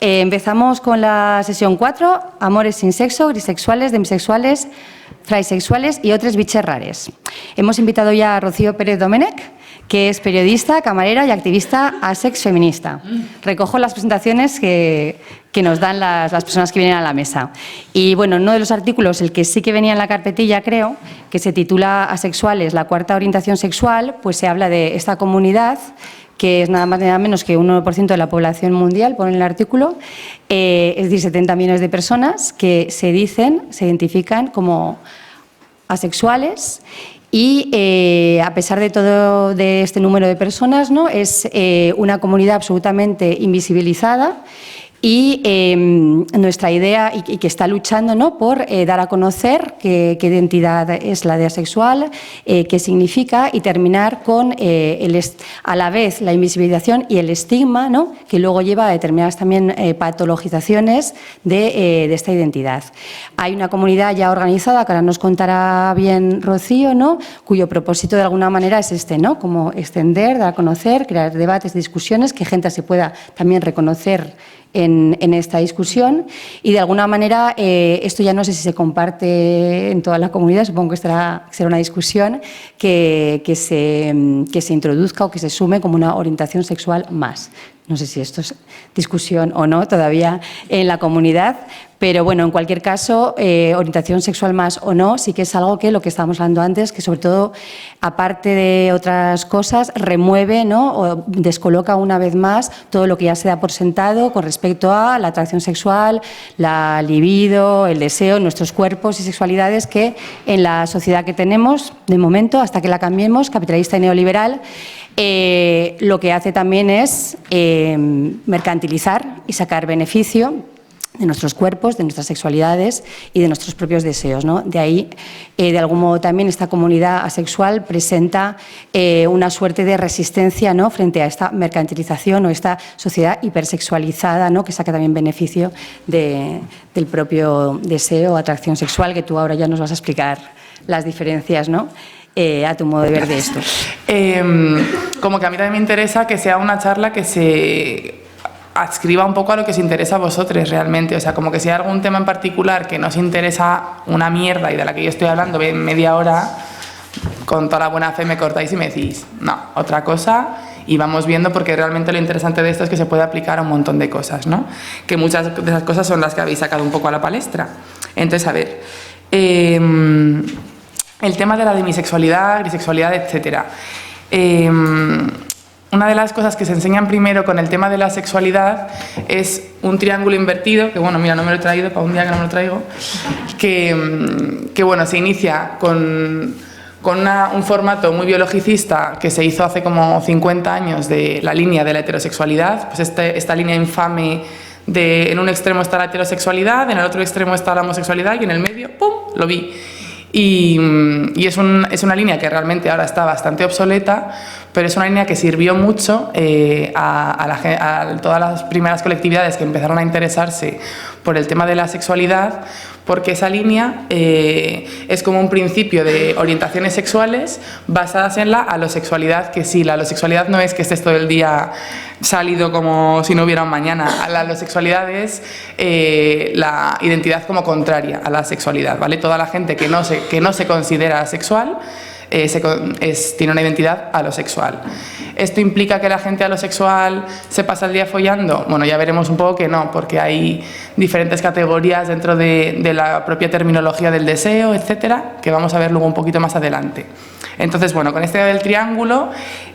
Empezamos con la sesión 4, amores sin sexo, grisexuales, demisexuales, fraisexuales y otras biches rares. Hemos invitado ya a Rocío Pérez Domenech, que es periodista, camarera y activista asex feminista. Recojo las presentaciones que nos dan las personas que vienen a la mesa. Y bueno, uno de los artículos, el que sí que venía en la carpetilla, creo, que se titula Asexuales, la cuarta orientación sexual, pues se habla de esta comunidad, que es nada más ni nada menos que un 1% de la población mundial, pone en el artículo, es decir, 70 millones de personas que se identifican como asexuales. Y a pesar de todo de este número de personas, ¿no?, es una comunidad absolutamente invisibilizada y nuestra idea, y que está luchando, ¿no?, por dar a conocer qué identidad es la de asexual, qué significa, y terminar con a la vez la invisibilización y el estigma, ¿no?, que luego lleva a determinadas también patologizaciones de esta identidad. Hay una comunidad ya organizada, que ahora nos contará bien Rocío, ¿no?, cuyo propósito de alguna manera es este, ¿no?, como extender, dar a conocer, crear debates, discusiones, que gente se pueda también reconocer en esta discusión, y de alguna manera esto ya no sé si se comparte en toda la comunidad, supongo que será una discusión que se introduzca o que se sume como una orientación sexual más. No sé si esto es discusión o no todavía en la comunidad, pero bueno, en cualquier caso, orientación sexual más o no, sí que es algo que lo que estábamos hablando antes, que sobre todo, aparte de otras cosas, remueve, ¿no?, o descoloca una vez más todo lo que ya se da por sentado con respecto a la atracción sexual, la libido, el deseo, nuestros cuerpos y sexualidades, que en la sociedad que tenemos, de momento, hasta que la cambiemos, capitalista y neoliberal, lo que hace también es mercantilizar y sacar beneficio de nuestros cuerpos, de nuestras sexualidades y de nuestros propios deseos, ¿no? De ahí, de algún modo, también esta comunidad asexual presenta una suerte de resistencia, ¿no?, frente a esta mercantilización o esta sociedad hipersexualizada, ¿no?, que saca también beneficio del propio deseo o atracción sexual, que tú ahora ya nos vas a explicar las diferencias, ¿no?, a tu modo de ver de esto. Como que a mí también me interesa que sea una charla que se adscriba un poco a lo que os interesa a vosotros realmente, o sea, como que si hay algún tema en particular que nos interesa una mierda y de la que yo estoy hablando media hora, con toda la buena fe me cortáis y me decís, no, otra cosa, y vamos viendo, porque realmente lo interesante de esto es que se puede aplicar a un montón de cosas, ¿no?, que muchas de esas cosas son las que habéis sacado un poco a la palestra. Entonces, a ver, el tema de la demisexualidad, grisexualidad, etcétera. Una de las cosas que se enseñan primero con el tema de la sexualidad es un triángulo invertido, que bueno, mira, no me lo he traído, para un día que no me lo traigo, que bueno, se inicia con un formato muy biologicista que se hizo hace como 50 años de la línea de la heterosexualidad, pues esta línea infame de en un extremo está la heterosexualidad, en el otro extremo está la homosexualidad y en el medio, ¡pum!, lo vi. Y es una línea que realmente ahora está bastante obsoleta, pero es una línea que sirvió mucho a todas las primeras colectividades que empezaron a interesarse por el tema de la sexualidad, porque esa línea es como un principio de orientaciones sexuales basadas en la alosexualidad, que sí, la alosexualidad no es que estés todo el día salido como si no hubiera un mañana. La alosexualidad es la identidad como contraria a la sexualidad, ¿vale? Toda la gente que no se considera asexual tiene una identidad alosexual. ¿Esto implica que la gente alosexual se pasa el día follando? Bueno, ya veremos un poco que no, porque hay diferentes categorías dentro de la propia terminología del deseo, etcétera, que vamos a ver luego un poquito más adelante. Entonces, bueno, con este del triángulo,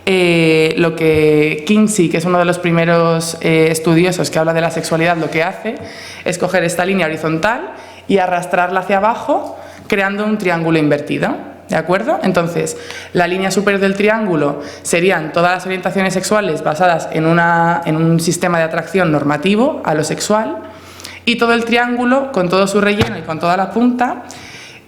lo que Kinsey, que es uno de los primeros estudiosos que habla de la sexualidad, lo que hace es coger esta línea horizontal y arrastrarla hacia abajo, creando un triángulo invertido. ¿De acuerdo? Entonces, la línea superior del triángulo serían todas las orientaciones sexuales basadas en un sistema de atracción normativo a lo sexual, y todo el triángulo, con todo su relleno y con toda la punta,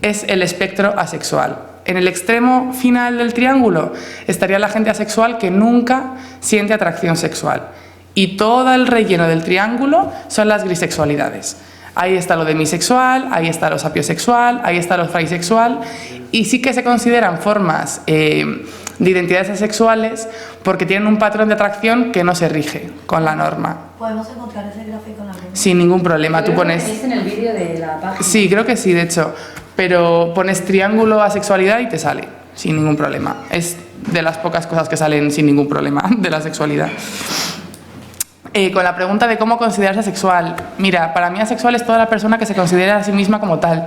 es el espectro asexual. En el extremo final del triángulo estaría la gente asexual que nunca siente atracción sexual, y todo el relleno del triángulo son las grisexualidades. Ahí está lo demisexual, ahí está lo sapiosexual, ahí está lo fraisexual, y sí que se consideran formas de identidades asexuales porque tienen un patrón de atracción que no se rige con la norma. ¿Podemos encontrar ese gráfico en la web? Sin ningún problema. Tú pones... Lo tenéis en el vídeo de la página. Sí, creo que sí, de hecho. Pero pones triángulo asexualidad y te sale, sin ningún problema. Es de las pocas cosas que salen sin ningún problema de la sexualidad. Con la pregunta de cómo considerarse asexual. Mira, para mí asexual es toda la persona que se considera a sí misma como tal.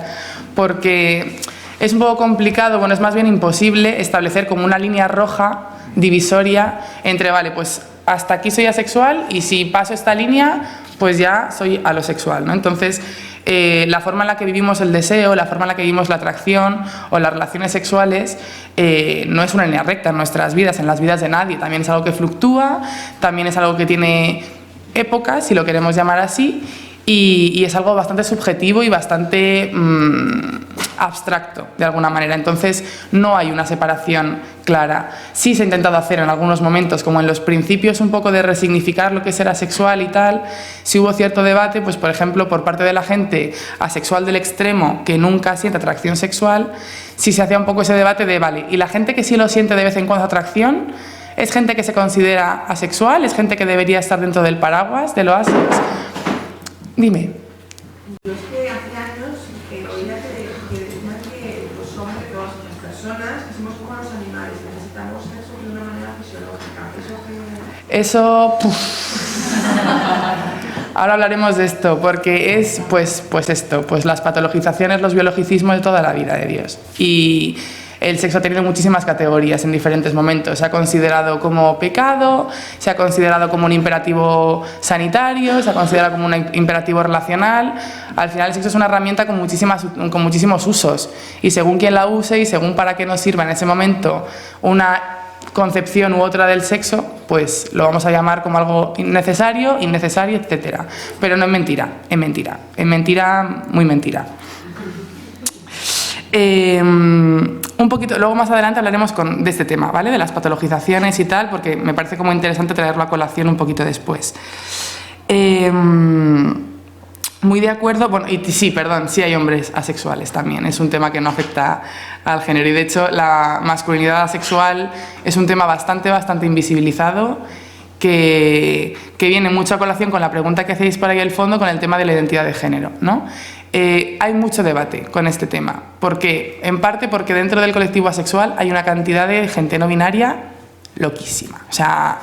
Porque es un poco complicado, bueno, es más bien imposible establecer como una línea roja divisoria entre, vale, pues hasta aquí soy asexual y si paso esta línea, pues ya soy alosexual, ¿no? Entonces, la forma en la que vivimos el deseo, la forma en la que vivimos la atracción o las relaciones sexuales no es una línea recta en nuestras vidas, en las vidas de nadie. También es algo que fluctúa, también es algo que tiene épocas, si lo queremos llamar así, y es algo bastante subjetivo y bastante abstracto, de alguna manera. Entonces, no hay una separación clara. Sí se ha intentado hacer en algunos momentos, como en los principios, un poco de resignificar lo que es ser asexual y tal. Sí hubo cierto debate, pues por ejemplo, por parte de la gente asexual del extremo, que nunca siente atracción sexual, sí se hacía un poco ese debate de, vale, ¿y la gente que sí lo siente de vez en cuando atracción? ¿Es gente que se considera asexual? ¿Es gente que debería estar dentro del paraguas de lo asex? Dime. Yo es que hace años oía que decían que los hombres, las personas, que somos como los animales, necesitamos sexo de una manera fisiológica. Eso, ahora hablaremos de esto, porque es pues esto, pues las patologizaciones, los biologicismos de toda la vida de Dios. Y el sexo ha tenido muchísimas categorías en diferentes momentos. Se ha considerado como pecado, se ha considerado como un imperativo sanitario, se ha considerado como un imperativo relacional. Al final el sexo es una herramienta con muchísimos usos, y según quien la use y según para qué nos sirva en ese momento una concepción u otra del sexo, pues lo vamos a llamar como algo necesario, innecesario, etcétera. Pero no es mentira, es mentira. Es mentira, muy mentira. Un poquito, luego más adelante hablaremos de este tema, ¿vale? De las patologizaciones y tal, porque me parece como interesante traerlo a colación un poquito después. Muy de acuerdo, bueno, y sí, perdón, sí hay hombres asexuales también, es un tema que no afecta al género, y de hecho la masculinidad asexual es un tema bastante invisibilizado, que viene mucho a colación con la pregunta que hacéis por ahí al fondo, con el tema de la identidad de género, ¿no? Hay mucho debate con este tema. ¿Por qué? En parte porque dentro del colectivo asexual hay una cantidad de gente no binaria loquísima, o sea,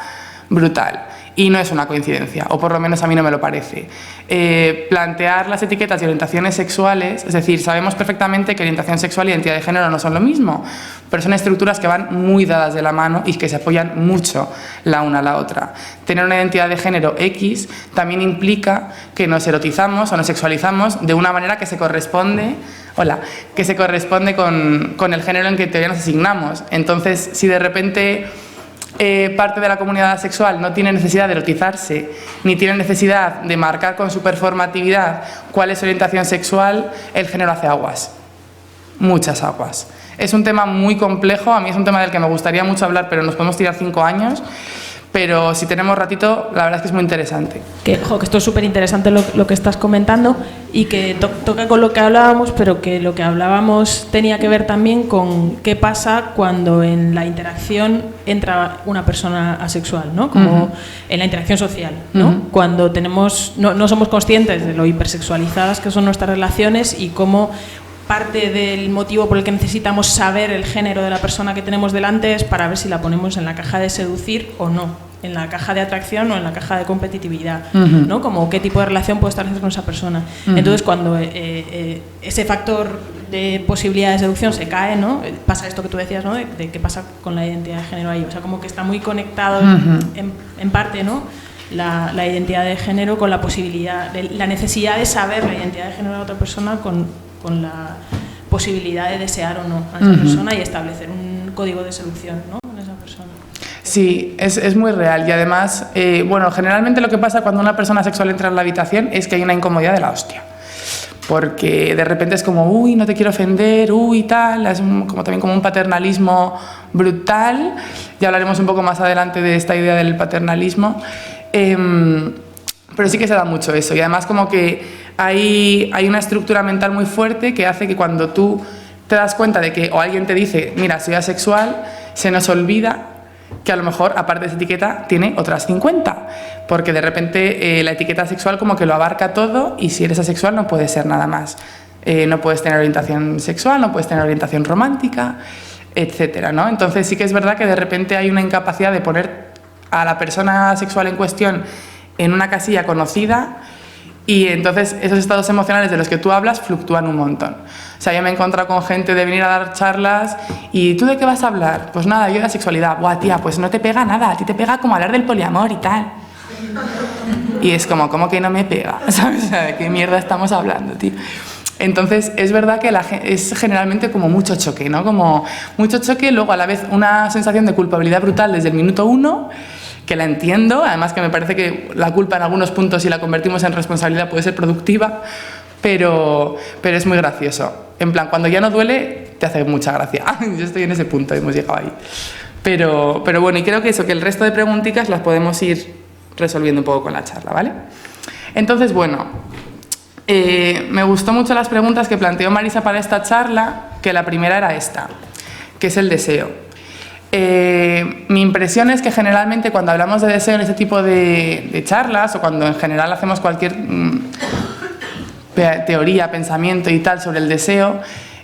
brutal. Y no es una coincidencia, o por lo menos a mí no me lo parece. Plantear las etiquetas de orientaciones sexuales, es decir, sabemos perfectamente que orientación sexual y identidad de género no son lo mismo, pero son estructuras que van muy dadas de la mano y que se apoyan mucho la una a la otra. Tener una identidad de género X también implica que nos erotizamos o nos sexualizamos de una manera que se corresponde, con el género en que todavía nos asignamos. Entonces, si de repente parte de la comunidad asexual no tiene necesidad de erotizarse, ni tiene necesidad de marcar con su performatividad cuál es su orientación sexual, el género hace aguas, muchas aguas. Es un tema muy complejo, a mí es un tema del que me gustaría mucho hablar, pero nos podemos tirar 5 años, pero si tenemos ratito, la verdad es que es muy interesante. Que esto es súper interesante lo que estás comentando, y que toca con lo que hablábamos, pero que lo que hablábamos tenía que ver también con qué pasa cuando en la interacción entra una persona asexual, ¿no? Como en la interacción social, ¿no? Cuando no somos conscientes de lo hipersexualizadas que son nuestras relaciones, y cómo parte del motivo por el que necesitamos saber el género de la persona que tenemos delante es para ver si la ponemos en la caja de seducir o no, en la caja de atracción o en la caja de competitividad, ¿no? Como qué tipo de relación puedo establecer con esa persona. Entonces, cuando ese factor de posibilidad de seducción se cae, ¿no? Pasa esto que tú decías, ¿no? De qué pasa con la identidad de género ahí. O sea, como que está muy conectado en parte, ¿no? La identidad de género con la posibilidad, la necesidad de saber la identidad de género de la otra persona con la posibilidad de desear o no a esa persona y establecer un código de seducción, ¿no? Con esa persona. Sí, es muy real, y además, generalmente lo que pasa cuando una persona sexual entra en la habitación es que hay una incomodidad de la hostia, porque de repente es como, uy, no te quiero ofender, uy, tal, es también como un paternalismo brutal. Ya hablaremos un poco más adelante de esta idea del paternalismo, pero sí que se da mucho eso, y además como que hay una estructura mental muy fuerte que hace que cuando tú te das cuenta de que, o alguien te dice, mira, soy asexual, se nos olvida que a lo mejor, aparte de esa etiqueta, tiene otras 50, porque de repente la etiqueta sexual como que lo abarca todo y si eres asexual no puedes ser nada más. No puedes tener orientación sexual, no puedes tener orientación romántica, etcétera, ¿no? Entonces sí que es verdad que de repente hay una incapacidad de poner a la persona sexual en cuestión en una casilla conocida y entonces esos estados emocionales de los que tú hablas fluctúan un montón. O sea, yo me he encontrado con gente de venir a dar charlas y ¿tú de qué vas a hablar? Pues nada, yo de la sexualidad. Buah, tía, pues no te pega nada, a ti te pega como hablar del poliamor y tal. Y es como, ¿cómo que no me pega? ¿Sabes? O sea, ¿de qué mierda estamos hablando, tío? Entonces, es verdad que es generalmente como mucho choque, ¿no? Como mucho choque, luego a la vez una sensación de culpabilidad brutal desde el minuto 1, que la entiendo, además que me parece que la culpa en algunos puntos, si la convertimos en responsabilidad, puede ser productiva, pero es muy gracioso. En plan, cuando ya no duele, te hace mucha gracia. Yo estoy en ese punto, hemos llegado ahí. Pero bueno, y creo que eso, que el resto de preguntitas las podemos ir resolviendo un poco con la charla, ¿vale? Entonces, bueno, me gustó mucho las preguntas que planteó Marisa para esta charla, que la primera era esta, que es el deseo. Mi impresión es que generalmente cuando hablamos de deseo en este tipo de charlas, o cuando en general hacemos cualquier teoría, pensamiento y tal sobre el deseo,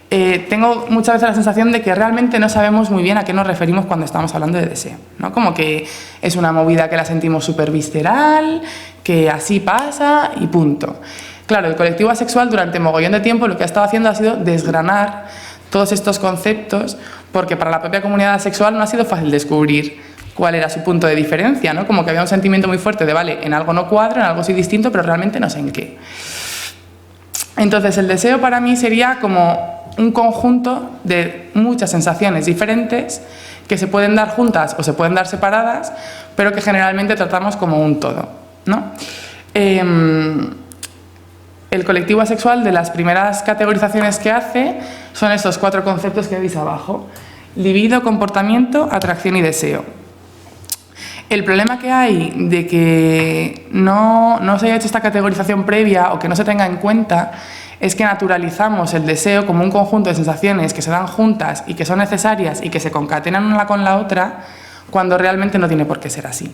tengo muchas veces la sensación de que realmente no sabemos muy bien a qué nos referimos cuando estamos hablando de deseo, ¿no? Como que es una movida que la sentimos súper visceral, que así pasa y punto. Claro, el colectivo asexual durante mogollón de tiempo lo que ha estado haciendo ha sido desgranar todos estos conceptos, porque para la propia comunidad asexual no ha sido fácil descubrir cuál era su punto de diferencia, ¿no? Como que había un sentimiento muy fuerte de, vale, en algo no cuadro, en algo soy distinto, pero realmente no sé en qué. Entonces, el deseo para mí sería como un conjunto de muchas sensaciones diferentes que se pueden dar juntas o se pueden dar separadas, pero que generalmente tratamos como un todo, ¿no? El colectivo asexual, de las primeras categorizaciones que hace, son estos 4 conceptos que veis abajo: libido, comportamiento, atracción y deseo. El problema que hay de que no se haya hecho esta categorización previa o que no se tenga en cuenta es que naturalizamos el deseo como un conjunto de sensaciones que se dan juntas y que son necesarias y que se concatenan una con la otra, cuando realmente no tiene por qué ser así.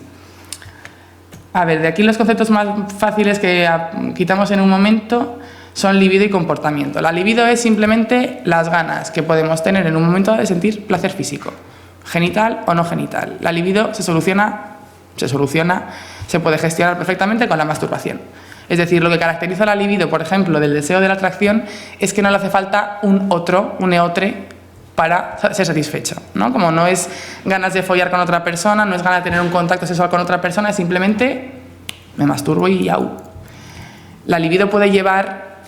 A ver, de aquí los conceptos más fáciles que quitamos en un momento son libido y comportamiento. La libido es simplemente las ganas que podemos tener en un momento de sentir placer físico, genital o no genital. La libido se puede gestionar perfectamente con la masturbación. Es decir, lo que caracteriza la libido, por ejemplo, del deseo de la atracción, es que no le hace falta un eotre, para ser satisfecho, ¿no? Como no es ganas de follar con otra persona, no es ganas de tener un contacto sexual con otra persona, es simplemente me masturbo y yau. La libido puede llevar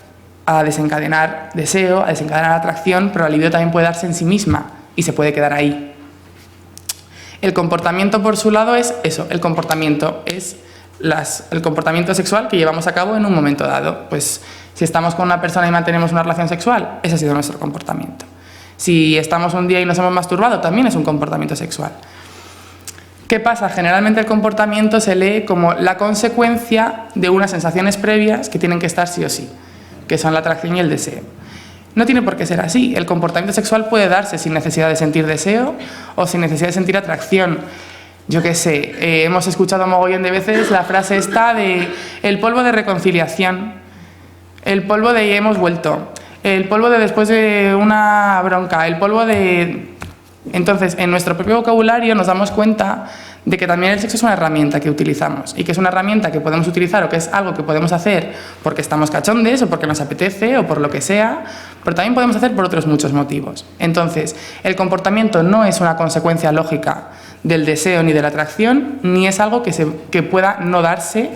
a desencadenar deseo, a desencadenar atracción, pero la libido también puede darse en sí misma y se puede quedar ahí. El comportamiento, por su lado, es eso. El comportamiento es el comportamiento sexual que llevamos a cabo en un momento dado. Pues si estamos con una persona y mantenemos una relación sexual, ese ha sido nuestro comportamiento. Si estamos un día y nos hemos masturbado, también es un comportamiento sexual. ¿Qué pasa? Generalmente el comportamiento se lee como la consecuencia de unas sensaciones previas que tienen que estar sí o sí, que son la atracción y el deseo. No tiene por qué ser así. El comportamiento sexual puede darse sin necesidad de sentir deseo o sin necesidad de sentir atracción. Yo qué sé, hemos escuchado mogollón de veces la frase esta de el polvo de reconciliación, el polvo de hemos vuelto, el polvo de después de una bronca, el polvo de... Entonces, en nuestro propio vocabulario nos damos cuenta de que también el sexo es una herramienta que utilizamos y que es una herramienta que podemos utilizar o que es algo que podemos hacer porque estamos cachondes o porque nos apetece o por lo que sea, pero también podemos hacer por otros muchos motivos. Entonces, el comportamiento no es una consecuencia lógica del deseo ni de la atracción, ni es algo que pueda no darse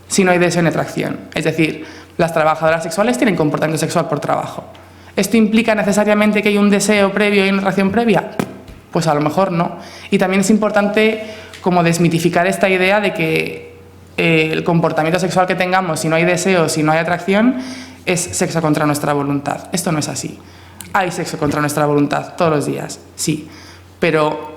si no hay deseo ni atracción. Es decir, las trabajadoras sexuales tienen comportamiento sexual por trabajo. ¿Esto implica necesariamente que hay un deseo previo y una atracción previa? Pues a lo mejor no. Y también es importante como desmitificar esta idea de que el comportamiento sexual que tengamos, si no hay deseo, si no hay atracción, es sexo contra nuestra voluntad. Esto no es así. Hay sexo contra nuestra voluntad todos los días, sí. Pero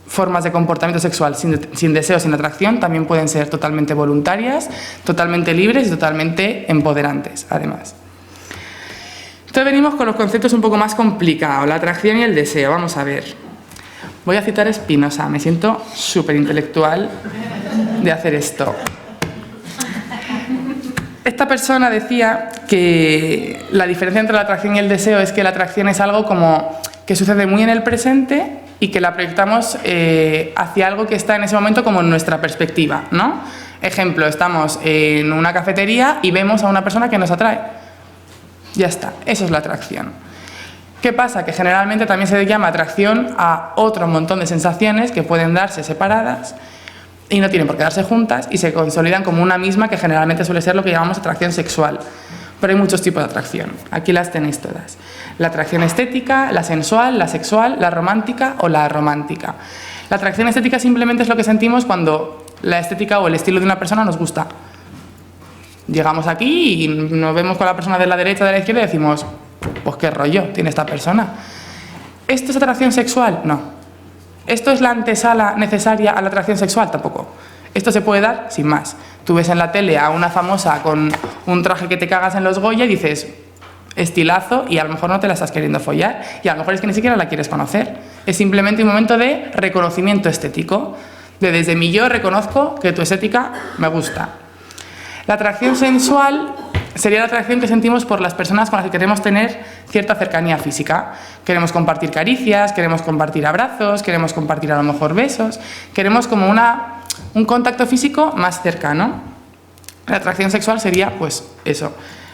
formas de comportamiento sexual sin deseo, sin atracción, también pueden ser totalmente voluntarias, totalmente libres y totalmente empoderantes, además. Entonces venimos con los conceptos un poco más complicados, la atracción y el deseo. Vamos a ver. Voy a citar Spinoza, me siento súper intelectual de hacer esto. Esta persona decía que la diferencia entre la atracción y el deseo es que la atracción es algo como que sucede muy en el presente y que la proyectamos hacia algo que está en ese momento como en nuestra perspectiva, ¿no? Ejemplo, estamos en una cafetería y vemos a una persona que nos atrae. Ya está, eso es la atracción. ¿Qué pasa? Que generalmente también se llama atracción a otro montón de sensaciones que pueden darse separadas y no tienen por qué darse juntas y se consolidan como una misma, que generalmente suele ser lo que llamamos atracción sexual. Pero hay muchos tipos de atracción, aquí las tenéis todas. La atracción estética, la sensual, la sexual, la romántica o la aromántica. La atracción estética simplemente es lo que sentimos cuando la estética o el estilo de una persona nos gusta. Llegamos aquí y nos vemos con la persona de la derecha o de la izquierda y decimos, pues qué rollo tiene esta persona. ¿Esto es atracción sexual? No. ¿Esto es la antesala necesaria a la atracción sexual? Tampoco. Esto se puede dar sin más. Tú ves en la tele a una famosa con un traje que te cagas en los Goya y dices, estilazo, y a lo mejor no te la estás queriendo follar y a lo mejor es que ni siquiera la quieres conocer. Es simplemente un momento de reconocimiento estético, de desde mi yo reconozco que tu estética me gusta. La atracción sensual sería la atracción que sentimos por las personas con las que queremos tener cierta cercanía física. Queremos compartir caricias, queremos compartir abrazos, queremos compartir a lo mejor besos, queremos como un contacto físico más cercano. La atracción sexual sería pues eso,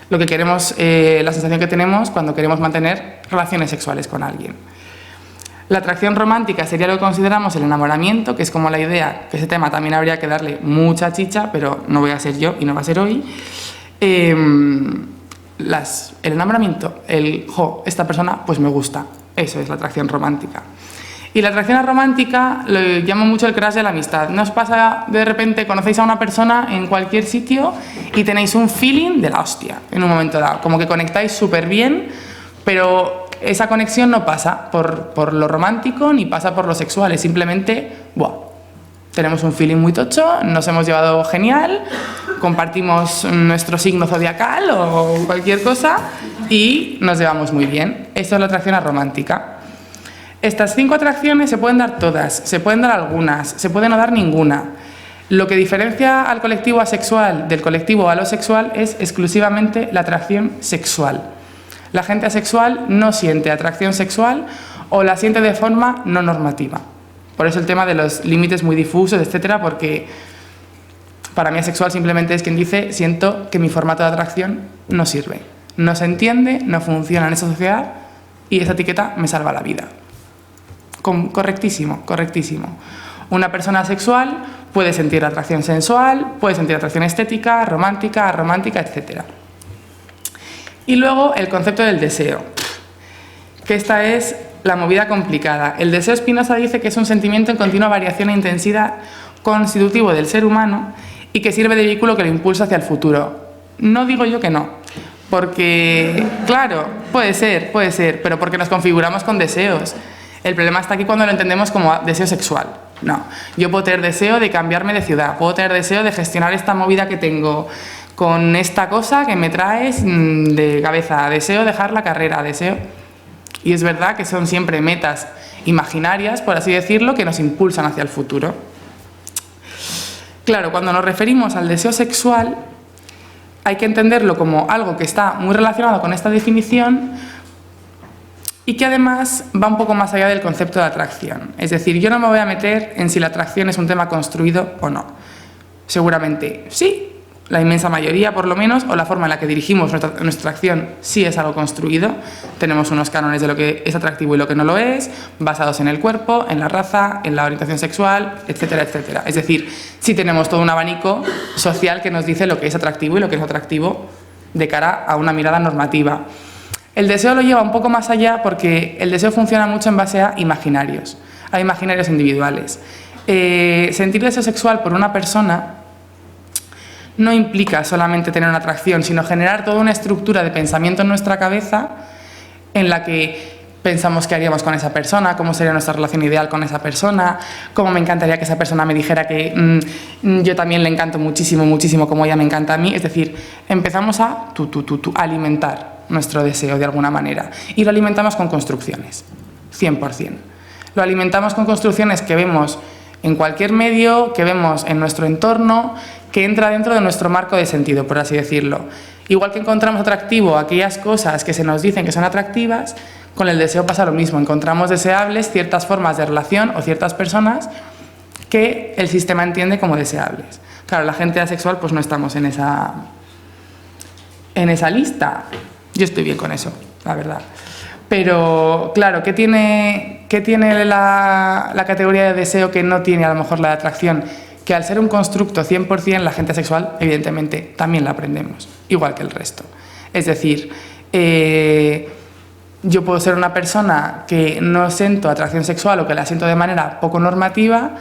lo que queremos, la sensación que tenemos cuando queremos mantener relaciones sexuales con alguien. La atracción romántica sería lo que consideramos el enamoramiento, que es como la idea, que ese tema también habría que darle mucha chicha, pero no voy a ser yo y no va a ser hoy. El enamoramiento, esta persona pues me gusta, eso es la atracción romántica. Y la atracción aromántica lo llamo mucho el crash de la amistad. ¿No os pasa de repente, conocéis a una persona en cualquier sitio y tenéis un feeling de la hostia en un momento dado? Como que conectáis súper bien, pero esa conexión no pasa por lo romántico ni pasa por lo sexual, es simplemente, ¡buah! Tenemos un feeling muy tocho, nos hemos llevado genial, compartimos nuestro signo zodiacal o cualquier cosa y nos llevamos muy bien. Esto es la atracción aromántica. Estas 5 atracciones se pueden dar todas, se pueden dar algunas, se puede no dar ninguna. Lo que diferencia al colectivo asexual del colectivo alosexual es exclusivamente la atracción sexual. La gente asexual no siente atracción sexual o la siente de forma no normativa. Por eso el tema de los límites muy difusos, etcétera, porque para mí asexual simplemente es quien dice siento que mi formato de atracción no sirve, no se entiende, no funciona en esa sociedad y esa etiqueta me salva la vida. Correctísimo, correctísimo. Una persona asexual puede sentir atracción sensual, puede sentir atracción estética, romántica, aromántica, etcétera. Y luego el concepto del deseo, que esta es la movida complicada. El deseo, Spinoza dice que es un sentimiento en continua variación e intensidad constitutivo del ser humano y que sirve de vehículo que lo impulsa hacia el futuro. No digo yo que no, porque, claro, puede ser, pero porque nos configuramos con deseos. El problema está aquí cuando lo entendemos como deseo sexual. No, yo puedo tener deseo de cambiarme de ciudad, puedo tener deseo de gestionar esta movida que tengo con esta cosa que me traes de cabeza, deseo dejar la carrera, deseo... Y es verdad que son siempre metas imaginarias, por así decirlo, que nos impulsan hacia el futuro. Claro, cuando nos referimos al deseo sexual, hay que entenderlo como algo que está muy relacionado con esta definición y que además va un poco más allá del concepto de atracción. Es decir, yo no me voy a meter en si la atracción es un tema construido o no. Seguramente sí, la inmensa mayoría por lo menos, o la forma en la que dirigimos nuestra acción sí es algo construido. Tenemos unos cánones de lo que es atractivo y lo que no lo es, basados en el cuerpo, en la raza, en la orientación sexual, etcétera, etcétera. Es decir, sí tenemos todo un abanico social que nos dice lo que es atractivo y lo que es atractivo de cara a una mirada normativa. El deseo lo lleva un poco más allá porque el deseo funciona mucho en base a imaginarios, individuales. Sentir deseo sexual por una persona no implica solamente tener una atracción, sino generar toda una estructura de pensamiento en nuestra cabeza en la que pensamos qué haríamos con esa persona, cómo sería nuestra relación ideal con esa persona, cómo me encantaría que esa persona me dijera que yo también le encanto muchísimo, muchísimo como ella me encanta a mí. Es decir, empezamos a alimentar nuestro deseo de alguna manera y lo alimentamos con construcciones, 100%. Lo alimentamos con construcciones que vemos en cualquier medio, que vemos en nuestro entorno, que entra dentro de nuestro marco de sentido, por así decirlo. Igual que encontramos atractivo aquellas cosas que se nos dicen que son atractivas, con el deseo pasa lo mismo. Encontramos deseables ciertas formas de relación o ciertas personas que el sistema entiende como deseables. Claro, la gente asexual pues no estamos en esa lista. Yo estoy bien con eso, la verdad. Pero, claro, ¿qué tiene la categoría de deseo que no tiene a lo mejor la de atracción? Que al ser un constructo 100%, la gente asexual, evidentemente, también la aprendemos, igual que el resto. Es decir, yo puedo ser una persona que no siento atracción sexual o que la siento de manera poco normativa,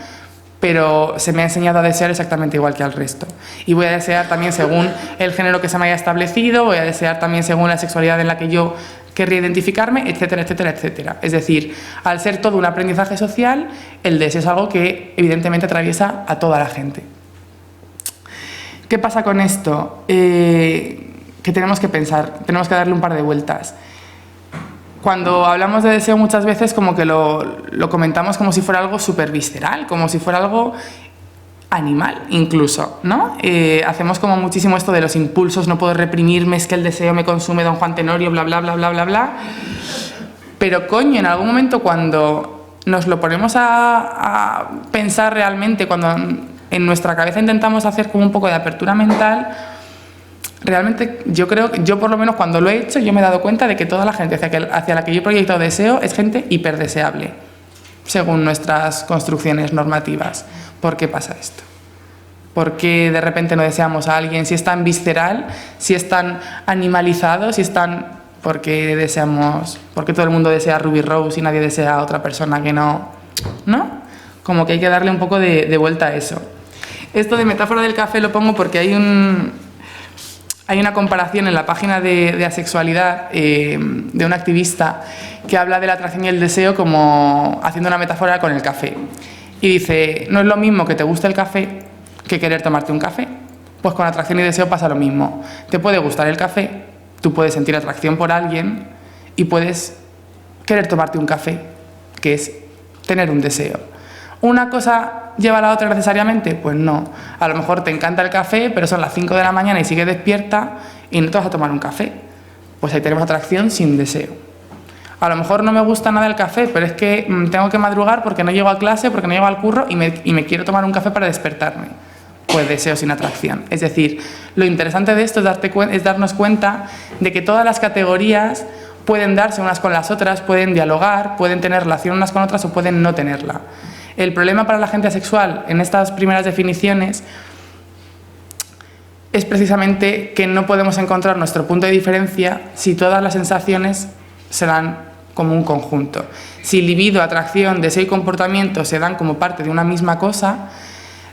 pero se me ha enseñado a desear exactamente igual que al resto. Y voy a desear también según el género que se me haya establecido, voy a desear también según la sexualidad en la que yo querría identificarme, etcétera, etcétera, etcétera. Es decir, al ser todo un aprendizaje social, el deseo es algo que evidentemente atraviesa a toda la gente. ¿Qué pasa con esto? Que tenemos que pensar, tenemos que darle un par de vueltas. Cuando hablamos de deseo muchas veces como que lo comentamos como si fuera algo súper visceral, como si fuera algo animal incluso, ¿no? Hacemos como muchísimo esto de los impulsos, no puedo reprimirme, es que el deseo me consume, don Juan Tenorio, bla, bla, bla, bla, bla, bla. Pero coño, en algún momento cuando nos lo ponemos a pensar realmente, cuando en nuestra cabeza intentamos hacer como un poco de apertura mental, realmente yo creo que yo por lo menos cuando lo he hecho yo me he dado cuenta de que toda la gente hacia la que yo he proyectado deseo es gente hiperdeseable, según nuestras construcciones normativas. ¿Por qué pasa esto? ¿Por qué de repente no deseamos a alguien? Si es tan visceral, si es tan animalizado, si es tan... ¿Por qué todo el mundo desea a Ruby Rose y nadie desea a otra persona que no? ¿No? Como que hay que darle un poco de vuelta a eso. Esto de metáfora del café lo pongo porque hay una comparación en la página de asexualidad de un activista que habla de la atracción y el deseo como haciendo una metáfora con el café. Y dice, no es lo mismo que te guste el café que querer tomarte un café. Pues con atracción y deseo pasa lo mismo. Te puede gustar el café, tú puedes sentir atracción por alguien y puedes querer tomarte un café, que es tener un deseo. ¿Una cosa lleva a la otra necesariamente? Pues no. A lo mejor te encanta el café, pero son las 5 de la mañana y sigues despierta y no te vas a tomar un café. Pues ahí tenemos atracción sin deseo. A lo mejor no me gusta nada el café, pero es que tengo que madrugar porque no llego a clase, porque no llego al curro y me quiero tomar un café para despertarme. Pues deseo sin atracción. Es decir, lo interesante de esto es darnos cuenta de que todas las categorías pueden darse unas con las otras, pueden dialogar, pueden tener relación unas con otras o pueden no tenerla. El problema para la gente asexual en estas primeras definiciones es precisamente que no podemos encontrar nuestro punto de diferencia si todas las sensaciones se dan como un conjunto. Si libido, atracción, deseo y comportamiento se dan como parte de una misma cosa,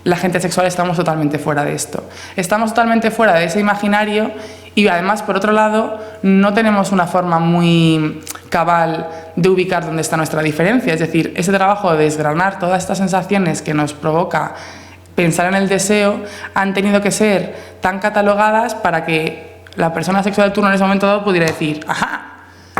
la gente asexual estamos totalmente fuera de esto. Estamos totalmente fuera de ese imaginario y además, por otro lado, no tenemos una forma muy cabal de ubicar dónde está nuestra diferencia. Es decir, ese trabajo de desgranar todas estas sensaciones que nos provoca pensar en el deseo han tenido que ser tan catalogadas para que la persona asexual de turno en ese momento dado pudiera decir, ajá,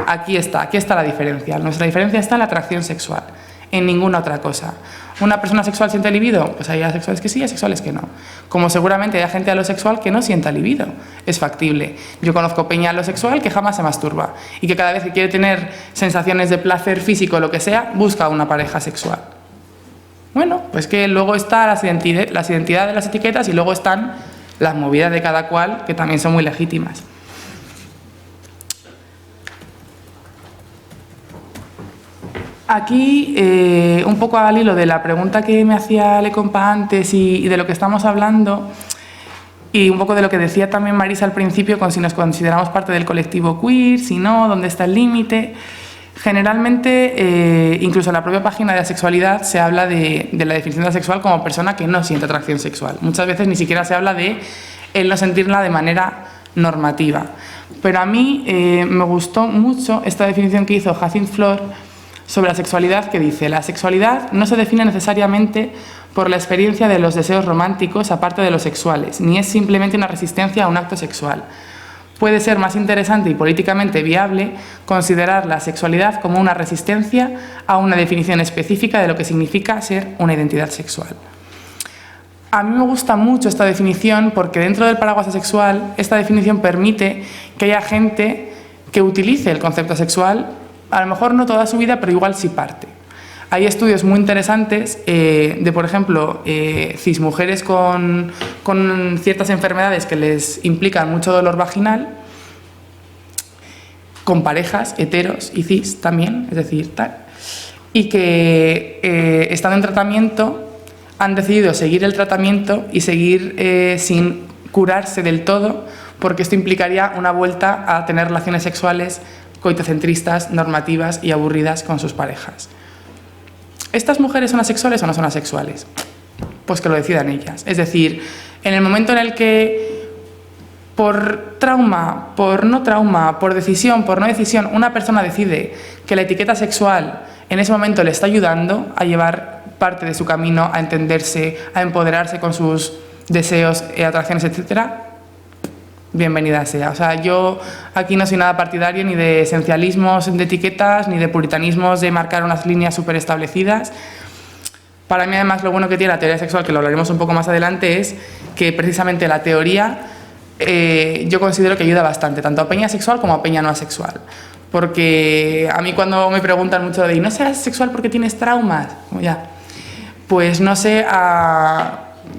aquí está la diferencia. Nuestra diferencia está en la atracción sexual, en ninguna otra cosa. ¿Una persona sexual siente libido? Pues hay asexuales que sí, asexuales que no. Como seguramente hay gente alosexual que no sienta libido. Es factible. Yo conozco peña alosexual que jamás se masturba y que cada vez que quiere tener sensaciones de placer físico o lo que sea, busca una pareja sexual. Bueno, pues que luego está las identidades de las etiquetas y luego están las movidas de cada cual, que también son muy legítimas. Aquí, un poco al hilo de la pregunta que me hacía Le Compa antes y de lo que estamos hablando, y un poco de lo que decía también Marisa al principio, con si nos consideramos parte del colectivo queer, si no, dónde está el límite. Generalmente, incluso en la propia página de asexualidad se habla de la definición de asexual como persona que no siente atracción sexual. Muchas veces ni siquiera se habla de el no sentirla de manera normativa. Pero a mí me gustó mucho esta definición que hizo Jacinthe Flor sobre la sexualidad, que dice: la sexualidad no se define necesariamente por la experiencia de los deseos románticos aparte de los sexuales, ni es simplemente una resistencia a un acto sexual. puede ser más interesante y políticamente viable considerar la sexualidad como una resistencia a una definición específica de lo que significa ser una identidad sexual. A mí me gusta mucho esta definición porque dentro del paraguas asexual esta definición permite que haya gente que utilice el concepto sexual, a lo mejor no toda su vida, pero igual sí parte. Hay estudios muy interesantes de, por ejemplo, cismujeres con ciertas enfermedades que les implican mucho dolor vaginal, con parejas heteros y cis también, es decir, tal, y que estando en tratamiento han decidido seguir el tratamiento y seguir sin curarse del todo, porque esto implicaría una vuelta a tener relaciones sexuales coitocentristas, normativas y aburridas con sus parejas. ¿Estas mujeres son asexuales o no son asexuales? Pues que lo decidan ellas. Es decir, en el momento en el que por trauma, por no trauma, por decisión, por no decisión, una persona decide que la etiqueta sexual en ese momento le está ayudando a llevar parte de su camino, a entenderse, a empoderarse con sus deseos, atracciones, etcétera, bienvenida sea. O sea, yo aquí no soy nada partidario ni de esencialismos de etiquetas, ni de puritanismos de marcar unas líneas súper establecidas. Para mí, además, lo bueno que tiene la teoría sexual, que lo hablaremos un poco más adelante, es que precisamente la teoría yo considero que ayuda bastante, tanto a peña sexual como a peña no asexual. Porque a mí cuando me preguntan mucho de ¿y no seas sexual porque tienes traumas? Como ya, pues no sé,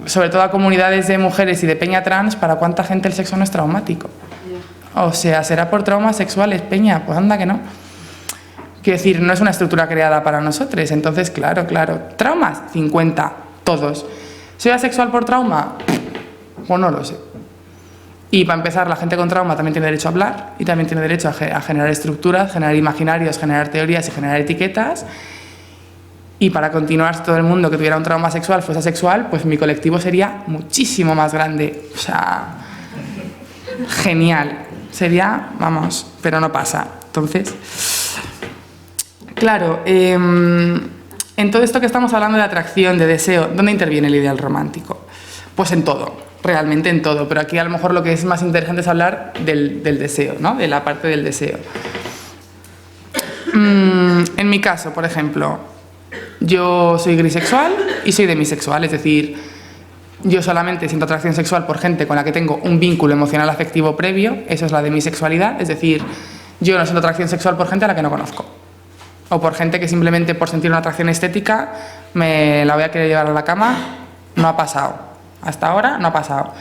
sobre todo a comunidades de mujeres y de peña trans, ¿para cuánta gente el sexo no es traumático? O sea, ¿será por traumas sexuales, peña? Pues anda que no. Quiero decir, no es una estructura creada para nosotros. Entonces, claro. ¿Traumas? 50, todos. ¿Soy asexual por trauma? Pues no lo sé. Y para empezar, la gente con trauma también tiene derecho a hablar y también tiene derecho a generar estructuras, generar imaginarios, generar teorías y generar etiquetas. Y para continuar, si todo el mundo que tuviera un trauma sexual fuese asexual, pues mi colectivo sería muchísimo más grande. O sea, genial. Sería, vamos, pero no pasa. Entonces, claro, en todo esto que estamos hablando de atracción, de deseo, ¿dónde interviene el ideal romántico? Pues en todo, realmente en todo. Pero aquí a lo mejor lo que es más interesante es hablar del deseo, ¿no? De la parte del deseo. En mi caso, por ejemplo, yo soy grisexual y soy demisexual, es decir, yo solamente siento atracción sexual por gente con la que tengo un vínculo emocional afectivo previo, eso es la demisexualidad, es decir, yo no siento atracción sexual por gente a la que no conozco, o por gente que simplemente por sentir una atracción estética me la voy a querer llevar a la cama, no ha pasado, hasta ahora no ha pasado.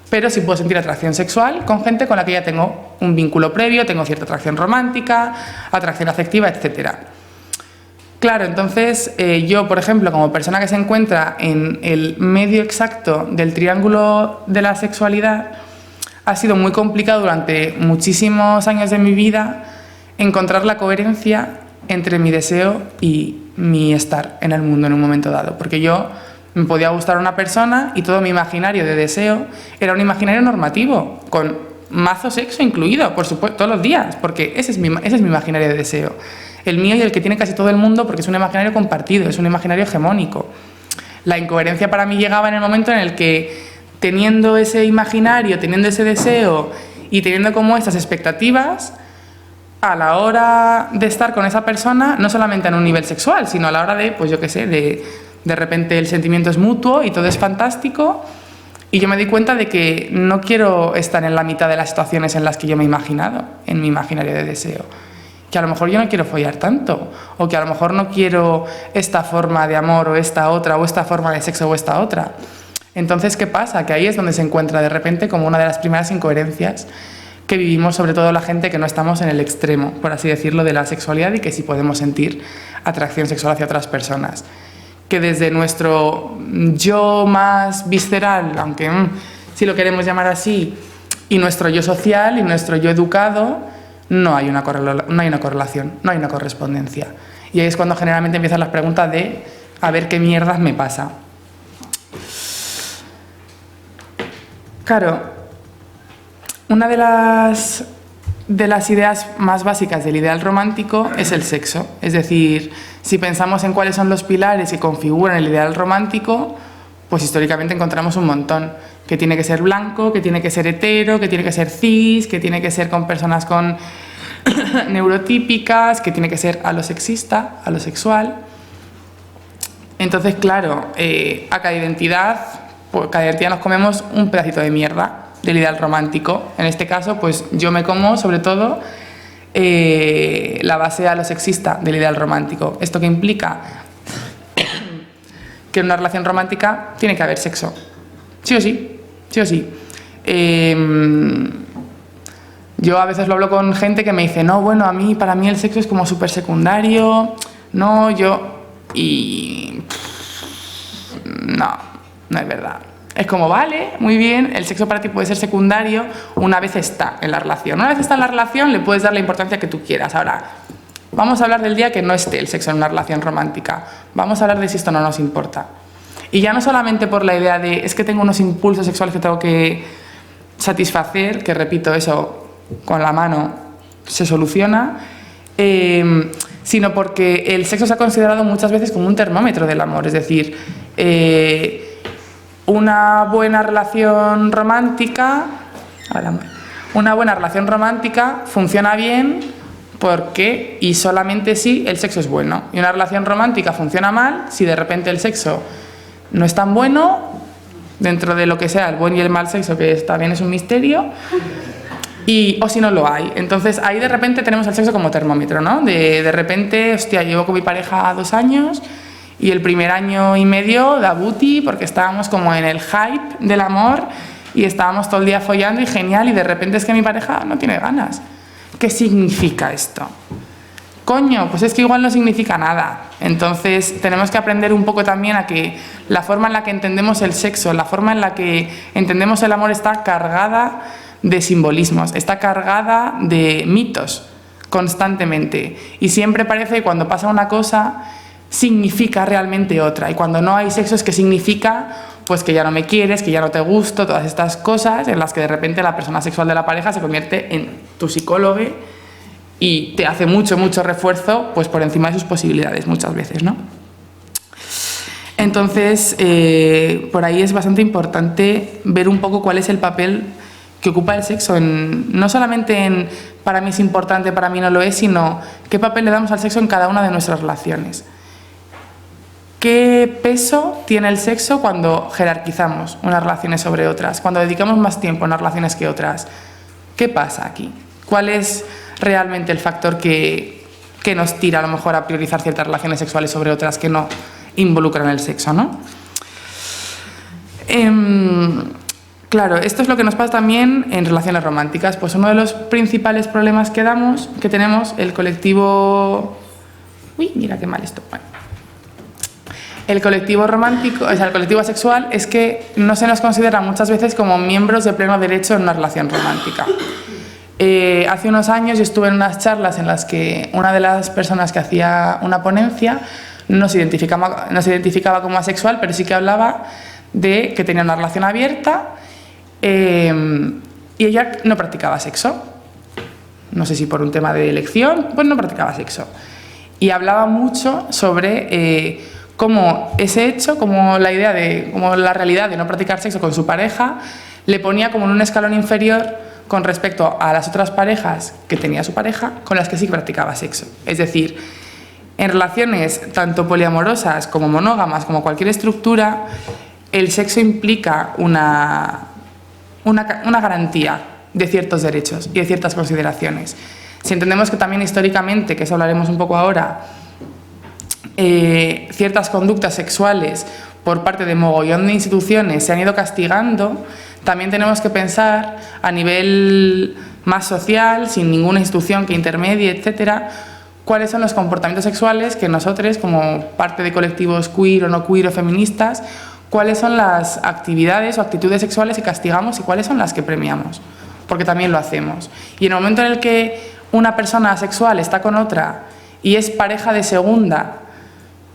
Pero sí puedo sentir atracción sexual con gente con la que ya tengo un vínculo previo, tengo cierta atracción romántica, atracción afectiva, etcétera. Claro, entonces yo, por ejemplo, como persona que se encuentra en el medio exacto del triángulo de la sexualidad, ha sido muy complicado durante muchísimos años de mi vida encontrar la coherencia entre mi deseo y mi estar en el mundo en un momento dado. Porque yo me podía gustar a una persona y todo mi imaginario de deseo era un imaginario normativo, con mazo sexo incluido, por supuesto, todos los días, porque ese es mi imaginario de deseo. El mío y el que tiene casi todo el mundo, porque es un imaginario compartido, es un imaginario hegemónico. La incoherencia para mí llegaba en el momento en el que, teniendo ese imaginario, teniendo ese deseo y teniendo como estas expectativas, a la hora de estar con esa persona, no solamente en un nivel sexual, sino a la hora de, pues yo qué sé, de repente el sentimiento es mutuo y todo es fantástico, y yo me di cuenta de que no quiero estar en la mitad de las situaciones en las que yo me he imaginado, en mi imaginario de deseo. Que a lo mejor yo no quiero follar tanto, o que a lo mejor no quiero esta forma de amor o esta otra, o esta forma de sexo o esta otra. Entonces, ¿qué pasa? Que ahí es donde se encuentra de repente como una de las primeras incoherencias que vivimos, sobre todo la gente que no estamos en el extremo, por así decirlo, de la sexualidad y que sí podemos sentir atracción sexual hacia otras personas. Que desde nuestro yo más visceral, aunque si lo queremos llamar así, y nuestro yo social y nuestro yo educado, no hay una correlación, no hay una correspondencia. Y ahí es cuando generalmente empiezan las preguntas de a ver qué mierdas me pasa. Claro, una de las ideas más básicas del ideal romántico es el sexo. Es decir, si pensamos en cuáles son los pilares que configuran el ideal romántico, pues históricamente encontramos un montón. Que tiene que ser blanco, que tiene que ser hetero, que tiene que ser cis, que tiene que ser con personas con neurotípicas, que tiene que ser alosexista, alosexual. Entonces, claro, a cada identidad nos comemos un pedacito de mierda del ideal romántico. En este caso, pues yo me como, sobre todo, la base alosexista del ideal romántico. ¿Esto qué implica? Que en una relación romántica tiene que haber sexo. Sí o sí, sí o sí. Yo a veces lo hablo con gente que me dice, no, bueno, para mí el sexo es como súper secundario, no, y no es verdad. Es como, vale, muy bien, el sexo para ti puede ser secundario una vez está en la relación. Una vez está en la relación le puedes dar la importancia que tú quieras. Ahora, vamos a hablar del día que no esté el sexo en una relación romántica. Vamos a hablar de si esto no nos importa. Y ya no solamente por la idea de, es que tengo unos impulsos sexuales que tengo que satisfacer, que repito, eso con la mano se soluciona, sino porque el sexo se ha considerado muchas veces como un termómetro del amor. Es decir, una buena relación romántica funciona bien porque y solamente si el sexo es bueno. Y una relación romántica funciona mal si de repente el sexo no es tan bueno, dentro de lo que sea el buen y el mal sexo, que también es un misterio, o si no lo hay. Entonces ahí de repente tenemos el sexo como termómetro, ¿no? De repente, hostia, llevo con mi pareja 2 años y el primer año y medio da booty porque estábamos como en el hype del amor y estábamos todo el día follando y genial, y de repente es que mi pareja no tiene ganas. ¿Qué significa esto? Coño, pues es que igual no significa nada. Entonces tenemos que aprender un poco también a que la forma en la que entendemos el sexo, la forma en la que entendemos el amor está cargada de simbolismos, está cargada de mitos constantemente. Y siempre parece que cuando pasa una cosa significa realmente otra. Y cuando no hay sexo es que significa pues que ya no me quieres, que ya no te gusto, todas estas cosas en las que de repente la persona sexual de la pareja se convierte en tu psicólogo y te hace mucho refuerzo pues por encima de sus posibilidades muchas veces, ¿no? Entonces, por ahí es bastante importante ver un poco cuál es el papel que ocupa el sexo, no solamente en para mí es importante, para mí no lo es, sino qué papel le damos al sexo en cada una de nuestras relaciones. ¿Qué peso tiene el sexo cuando jerarquizamos unas relaciones sobre otras, cuando dedicamos más tiempo a unas relaciones que otras? ¿Qué pasa aquí? ¿Cuál es realmente el factor que nos tira a lo mejor a priorizar ciertas relaciones sexuales sobre otras que no involucran el sexo, ¿no? Claro, esto es lo que nos pasa también en relaciones románticas. Pues uno de los principales problemas que tenemos, el colectivo... Uy, mira qué mal esto. Bueno. El colectivo romántico, o sea, el colectivo asexual, es que no se nos considera muchas veces como miembros de pleno derecho en una relación romántica. Hace unos años yo estuve en unas charlas en las que una de las personas que hacía una ponencia no se identificaba como asexual, pero sí que hablaba de que tenía una relación abierta y ella no practicaba sexo. No sé si por un tema de elección, pues no practicaba sexo. Y hablaba mucho sobre cómo ese hecho, como la realidad de no practicar sexo con su pareja, le ponía como en un escalón inferior con respecto a las otras parejas que tenía su pareja con las que sí practicaba sexo. Es decir, en relaciones tanto poliamorosas como monógamas, como cualquier estructura, el sexo implica una garantía de ciertos derechos y de ciertas consideraciones. Si entendemos que también históricamente, que eso hablaremos un poco ahora, ciertas conductas sexuales por parte de mogollón de instituciones se han ido castigando, también tenemos que pensar a nivel más social, sin ninguna institución que intermedie, etcétera, cuáles son los comportamientos sexuales que nosotros, como parte de colectivos queer o no queer o feministas, cuáles son las actividades o actitudes sexuales que castigamos y cuáles son las que premiamos, porque también lo hacemos. Y en el momento en el que una persona asexual está con otra y es pareja de segunda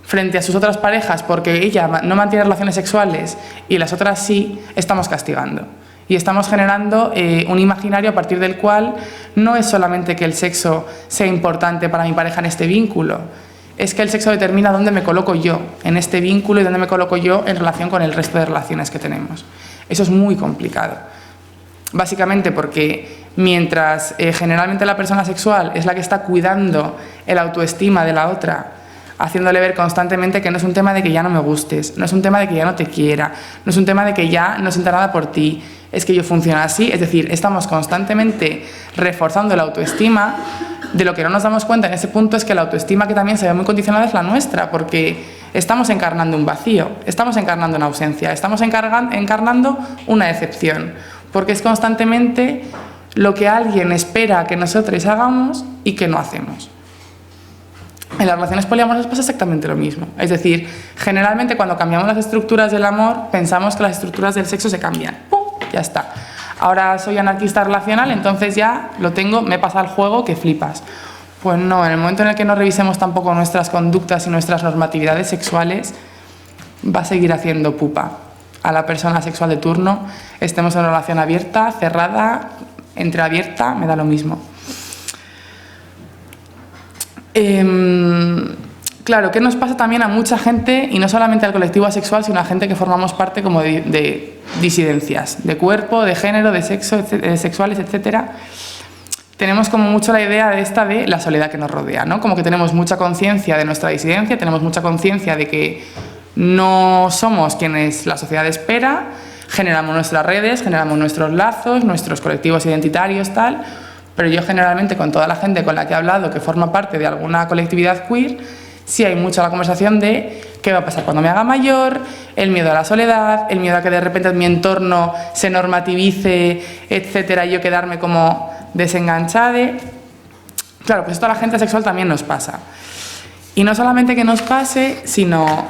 frente a sus otras parejas porque ella no mantiene relaciones sexuales y las otras sí, estamos castigando. Y estamos generando un imaginario a partir del cual no es solamente que el sexo sea importante para mi pareja en este vínculo, es que el sexo determina dónde me coloco yo en este vínculo y dónde me coloco yo en relación con el resto de relaciones que tenemos. Eso es muy complicado. Básicamente porque mientras generalmente la persona sexual es la que está cuidando el autoestima de la otra, haciéndole ver constantemente que no es un tema de que ya no me gustes, no es un tema de que ya no te quiera, no es un tema de que ya no sienta nada por ti, es que yo funciono así, es decir, estamos constantemente reforzando la autoestima. De lo que no nos damos cuenta en ese punto es que la autoestima que también se ve muy condicionada es la nuestra, porque estamos encarnando un vacío, estamos encarnando una ausencia, estamos encarnando una decepción, porque es constantemente lo que alguien espera que nosotros hagamos y que no hacemos. En las relaciones poliamorosas pasa exactamente lo mismo. Es decir, generalmente cuando cambiamos las estructuras del amor, pensamos que las estructuras del sexo se cambian. ¡Pum! Ya está. Ahora soy anarquista relacional, entonces ya lo tengo, me pasa el juego que flipas. Pues no, en el momento en el que no revisemos tampoco nuestras conductas y nuestras normatividades sexuales, va a seguir haciendo pupa a la persona sexual de turno, estemos en una relación abierta, cerrada, entreabierta, me da lo mismo. Claro, ¿qué nos pasa también a mucha gente, y no solamente al colectivo asexual, sino a gente que formamos parte como de disidencias, de cuerpo, de género, de sexo, de sexuales, etcétera? Tenemos como mucho la idea de la soledad que nos rodea, ¿no? Como que tenemos mucha conciencia de nuestra disidencia, tenemos mucha conciencia de que no somos quienes la sociedad espera, generamos nuestras redes, generamos nuestros lazos, nuestros colectivos identitarios, tal, pero yo generalmente con toda la gente con la que he hablado que forma parte de alguna colectividad queer, sí hay mucha la conversación de qué va a pasar cuando me haga mayor, el miedo a la soledad, el miedo a que de repente mi entorno se normativice, etcétera, y yo quedarme como desenganchade. Claro, pues esto a la gente sexual también nos pasa. Y no solamente que nos pase, sino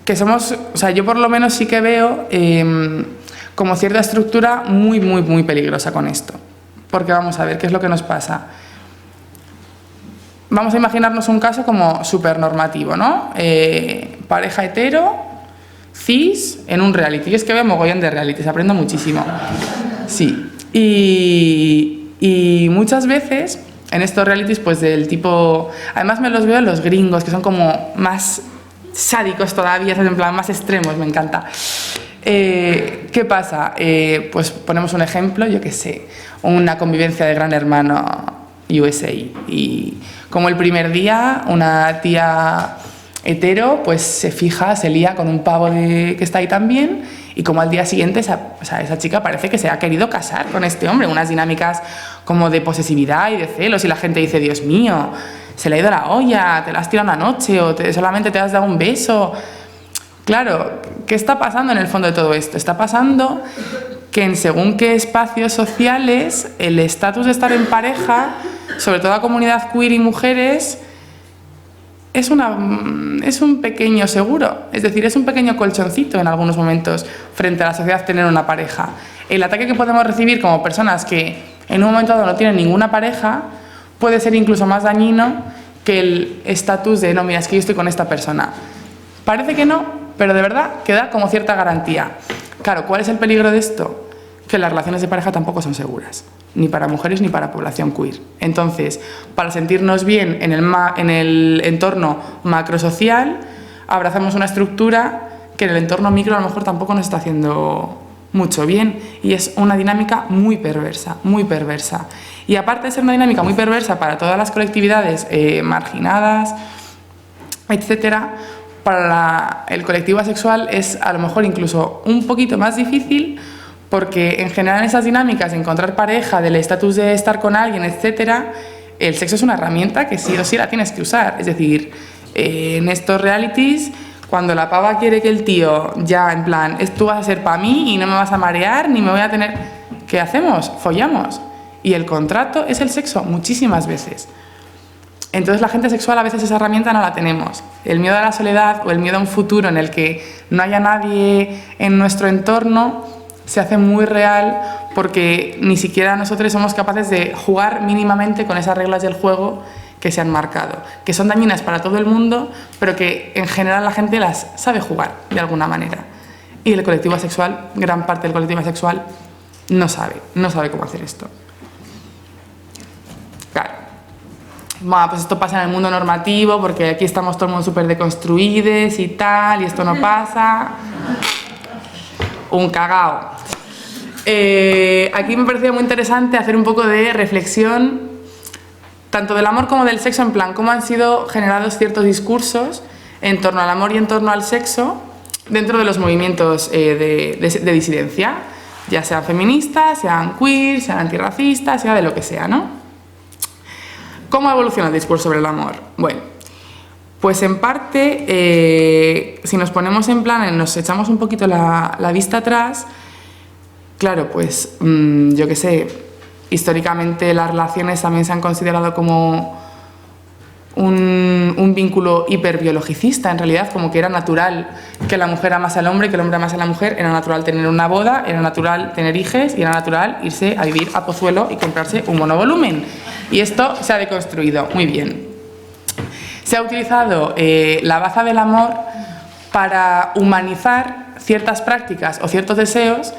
que somos, o sea, yo por lo menos sí que veo como cierta estructura muy, muy, muy peligrosa con esto. Porque vamos a ver qué es lo que nos pasa. Vamos a imaginarnos un caso como súper normativo, ¿no? Pareja hetero, cis, en un reality. Yo es que veo mogollón de realities, aprendo muchísimo. Sí. Y muchas veces en estos realities, pues del tipo... Además me los veo en los gringos, que son como más sádicos todavía, en plan más extremos, me encanta. ¿Qué pasa? Pues ponemos un ejemplo, yo qué sé, una convivencia de Gran Hermano USA. Y como el primer día, una tía hetero pues se fija, se lía con un pavo que está ahí también, y como al día siguiente esa chica parece que se ha querido casar con este hombre, unas dinámicas como de posesividad y de celos, y la gente dice, Dios mío, se le ha ido la olla, te la has tirado una noche, o solamente te has dado un beso. Claro, ¿qué está pasando en el fondo de todo esto? Está pasando que en según qué espacios sociales el estatus de estar en pareja, sobre todo a comunidad queer y mujeres, es un pequeño seguro, es decir, es un pequeño colchoncito en algunos momentos frente a la sociedad tener una pareja. El ataque que podemos recibir como personas que en un momento dado no tienen ninguna pareja puede ser incluso más dañino que el estatus de no, mira, es que yo estoy con esta persona. Parece que no, pero de verdad que da como cierta garantía. Claro, ¿cuál es el peligro de esto? Que las relaciones de pareja tampoco son seguras, ni para mujeres ni para población queer. Entonces, para sentirnos bien en el entorno macrosocial, abrazamos una estructura que en el entorno micro a lo mejor tampoco nos está haciendo mucho bien, y es una dinámica muy perversa, muy perversa. Y aparte de ser una dinámica muy perversa para todas las colectividades marginadas, etcétera, para el colectivo asexual es a lo mejor incluso un poquito más difícil, porque en general en esas dinámicas de encontrar pareja, del estatus de estar con alguien, etcétera, el sexo es una herramienta que sí o sí la tienes que usar. Es decir, en estos realities, cuando la pava quiere que el tío ya en plan, tú vas a ser para mí y no me vas a marear ni me voy a tener... ¿Qué hacemos? Follamos. Y el contrato es el sexo muchísimas veces. Entonces la gente sexual a veces esa herramienta no la tenemos. El miedo a la soledad o el miedo a un futuro en el que no haya nadie en nuestro entorno se hace muy real, porque ni siquiera nosotros somos capaces de jugar mínimamente con esas reglas del juego que se han marcado, que son dañinas para todo el mundo, pero que en general la gente las sabe jugar de alguna manera. Y el colectivo asexual, gran parte del colectivo asexual, no sabe cómo hacer esto. Claro. bueno, pues esto pasa en el mundo normativo porque aquí estamos todo el mundo súper deconstruidos y tal, y esto no pasa. Un cagao. Aquí me parecía muy interesante hacer un poco de reflexión tanto del amor como del sexo, en plan, cómo han sido generados ciertos discursos en torno al amor y en torno al sexo dentro de los movimientos de disidencia, ya sean feministas, sean queer, sean antirracistas, sea de lo que sea, ¿no? ¿Cómo evoluciona el discurso sobre el amor? Bueno, pues en parte, si nos ponemos en plan, nos echamos un poquito la vista atrás, claro, pues yo qué sé, históricamente las relaciones también se han considerado como un vínculo hiperbiologicista, en realidad, como que era natural que la mujer amase al hombre, que el hombre amase a la mujer, era natural tener una boda, era natural tener hijos y era natural irse a vivir a Pozuelo y comprarse un monovolumen. Y esto se ha deconstruido, muy bien. Se ha utilizado la baza del amor para humanizar ciertas prácticas o ciertos deseos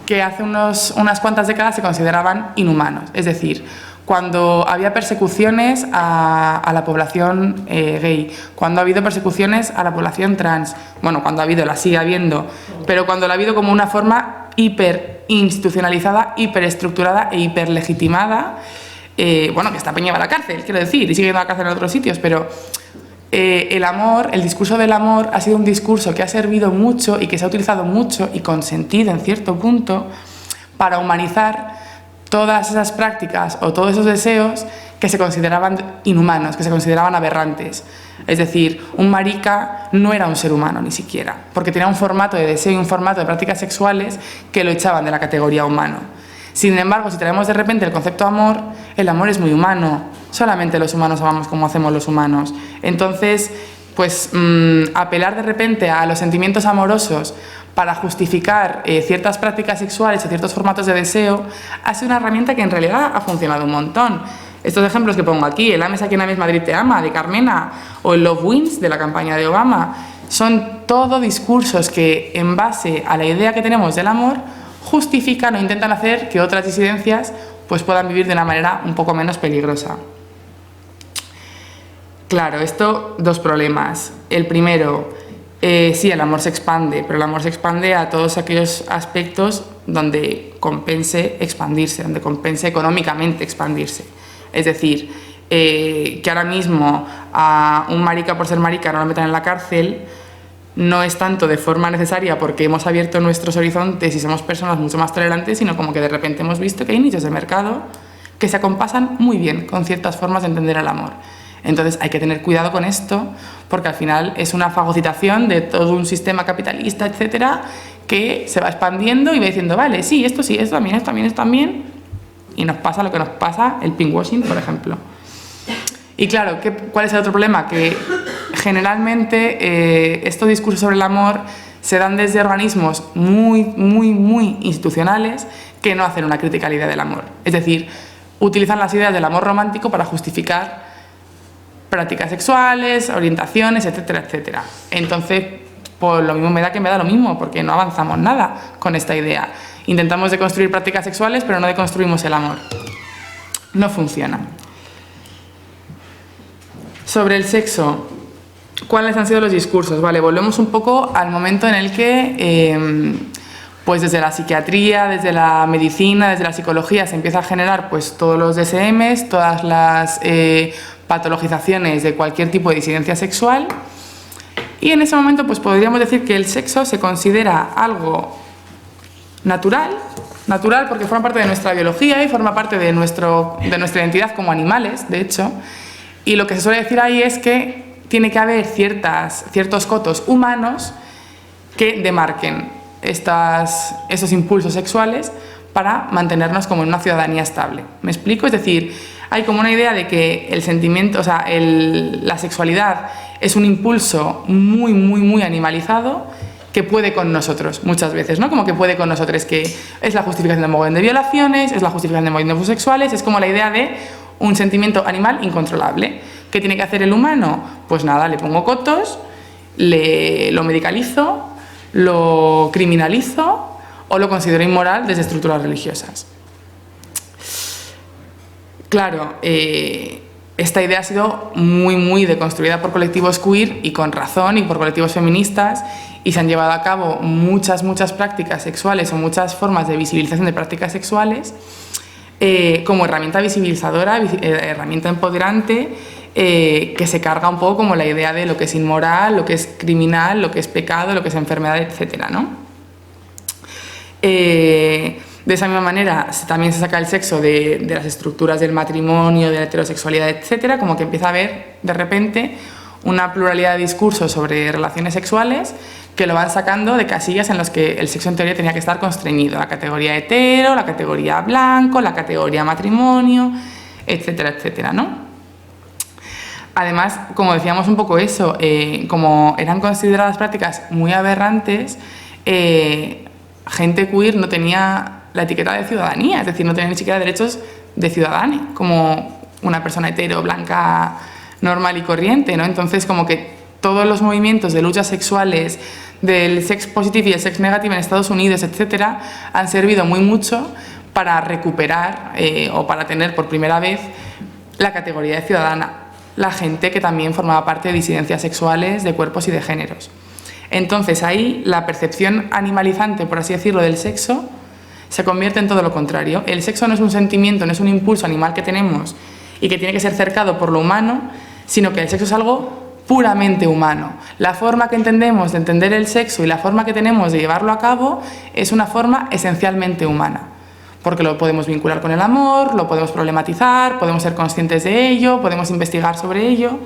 que hace unas cuantas décadas se consideraban inhumanos. Es decir, cuando había persecuciones a la población gay, cuando ha habido persecuciones a la población trans, bueno, cuando ha habido, la sigue habiendo, pero cuando la ha habido como una forma hiperinstitucionalizada, hiperestructurada e hiperlegitimada, bueno, que está Peña va a la cárcel, quiero decir, y sigue yendo a la cárcel en otros sitios, pero el amor, el discurso del amor ha sido un discurso que ha servido mucho y que se ha utilizado mucho y con sentido en cierto punto para humanizar todas esas prácticas o todos esos deseos que se consideraban inhumanos, que se consideraban aberrantes. Es decir, un marica no era un ser humano ni siquiera, porque tenía un formato de deseo y un formato de prácticas sexuales que lo echaban de la categoría humano. Sin embargo, si traemos de repente el concepto amor, el amor es muy humano. Solamente los humanos amamos como hacemos los humanos. Entonces, pues apelar de repente a los sentimientos amorosos para justificar ciertas prácticas sexuales o ciertos formatos de deseo ha sido una herramienta que en realidad ha funcionado un montón. Estos ejemplos que pongo aquí, el Ames a quien ames Madrid te ama, de Carmena, o el Love Wins, de la campaña de Obama, son todo discursos que, en base a la idea que tenemos del amor, justifican o intentan hacer que otras disidencias pues puedan vivir de una manera un poco menos peligrosa. Claro, esto, dos problemas. El primero, sí, el amor se expande, pero el amor se expande a todos aquellos aspectos donde compense expandirse, donde compense económicamente expandirse. Es decir, que ahora mismo a un marica por ser marica no lo metan en la cárcel, no es tanto de forma necesaria porque hemos abierto nuestros horizontes y somos personas mucho más tolerantes, sino como que de repente hemos visto que hay nichos de mercado que se acompasan muy bien con ciertas formas de entender el amor. Entonces hay que tener cuidado con esto porque al final es una fagocitación de todo un sistema capitalista, etcétera, que se va expandiendo y va diciendo, vale, sí, esto también, esto también, esto también, y nos pasa lo que nos pasa, el pinkwashing, por ejemplo. Y claro, ¿cuál es el otro problema? Que generalmente estos discursos sobre el amor se dan desde organismos muy institucionales que no hacen una crítica a la idea del amor. Es decir, utilizan las ideas del amor romántico para justificar prácticas sexuales, orientaciones, etcétera, etcétera. Entonces, pues lo mismo me da lo mismo, porque no avanzamos nada con esta idea. Intentamos deconstruir prácticas sexuales, pero no deconstruimos el amor. No funciona. Sobre el sexo, ¿cuáles han sido los discursos? Vale, volvemos un poco al momento en el que, pues desde la psiquiatría, desde la medicina, desde la psicología se empieza a generar pues todos los DSMs, todas las patologizaciones de cualquier tipo de disidencia sexual, y en ese momento pues podríamos decir que el sexo se considera algo natural porque forma parte de nuestra biología y forma parte de nuestra identidad como animales, de hecho. Y lo que se suele decir ahí es que tiene que haber ciertos cotos humanos que demarquen esos impulsos sexuales para mantenernos como en una ciudadanía estable. ¿Me explico? Es decir, hay como una idea de que el sentimiento, o sea, la sexualidad es un impulso muy animalizado que puede con nosotros muchas veces, ¿no? Como que puede con nosotros, que es la justificación de un montón de violaciones, es la justificación de movimientos sexuales, es como la idea de un sentimiento animal incontrolable. ¿Qué tiene que hacer el humano? Pues nada, le pongo cotos, lo medicalizo, lo criminalizo o lo considero inmoral desde estructuras religiosas. Claro, esta idea ha sido muy deconstruida por colectivos queer y con razón, y por colectivos feministas, y se han llevado a cabo muchas prácticas sexuales o muchas formas de visibilización de prácticas sexuales como herramienta visibilizadora, herramienta empoderante, que se carga un poco como la idea de lo que es inmoral, lo que es criminal, lo que es pecado, lo que es enfermedad, etcétera, ¿no? De esa misma manera también se saca el sexo de las estructuras del matrimonio, de la heterosexualidad, etcétera, como que empieza a haber de repente una pluralidad de discursos sobre relaciones sexuales que lo van sacando de casillas en las que el sexo en teoría tenía que estar constreñido, la categoría hetero, la categoría blanco, la categoría matrimonio, etcétera, etcétera, ¿no? Además, como decíamos un poco eso, como eran consideradas prácticas muy aberrantes, gente queer no tenía la etiqueta de ciudadanía, es decir, no tenía ni siquiera derechos de ciudadano, como una persona hetero, blanca, normal y corriente, ¿no? Entonces, como que todos los movimientos de luchas sexuales, del sex positive y el sex negative en Estados Unidos, etcétera, han servido mucho para recuperar o para tener por primera vez la categoría de ciudadana, la gente que también formaba parte de disidencias sexuales, de cuerpos y de géneros. Entonces, ahí la percepción animalizante, por así decirlo, del sexo se convierte en todo lo contrario. El sexo no es un sentimiento, no es un impulso animal que tenemos y que tiene que ser cercado por lo humano, sino que el sexo es algo puramente humano. La forma que entendemos de entender el sexo y la forma que tenemos de llevarlo a cabo es una forma esencialmente humana, porque lo podemos vincular con el amor, lo podemos problematizar, podemos ser conscientes de ello, podemos investigar sobre ello.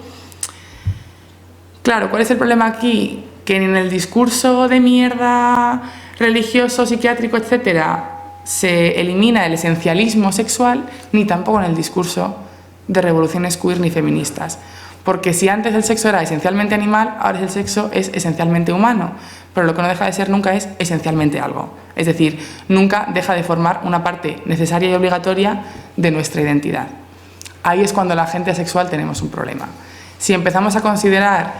Claro, ¿cuál es el problema aquí? Que en el discurso de mierda religioso, psiquiátrico, etcétera, se elimina el esencialismo sexual, ni tampoco en el discurso de revoluciones queer ni feministas. Porque si antes el sexo era esencialmente animal, ahora el sexo es esencialmente humano, pero lo que no deja de ser nunca es esencialmente algo. Es decir, nunca deja de formar una parte necesaria y obligatoria de nuestra identidad. Ahí es cuando la gente asexual tenemos un problema. Si empezamos a considerar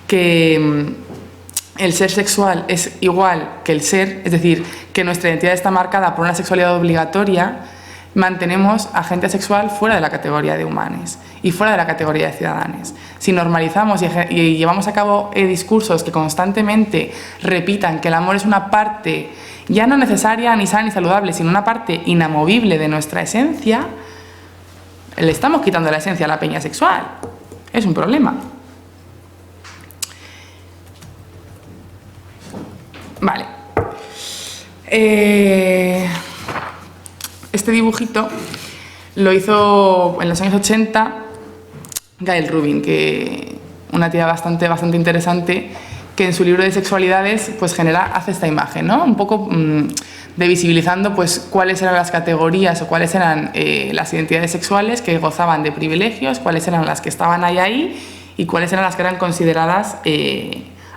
que el ser sexual es igual que el ser, es decir, que nuestra identidad está marcada por una sexualidad obligatoria, mantenemos a gente asexual fuera de la categoría de humanes y fuera de la categoría de ciudadanos. Si normalizamos y llevamos a cabo discursos que constantemente repitan que el amor es una parte ya no necesaria, ni sana, ni saludable, sino una parte inamovible de nuestra esencia, le estamos quitando la esencia a la peña sexual. Es un problema. Vale. Este dibujito lo hizo en los años 80 Gail Rubin, que una tía bastante interesante, que en su libro de sexualidades pues hace esta imagen, ¿no? Un poco de visibilizando pues cuáles eran las categorías o cuáles eran las identidades sexuales que gozaban de privilegios, cuáles eran las que estaban ahí y cuáles eran las que eran consideradas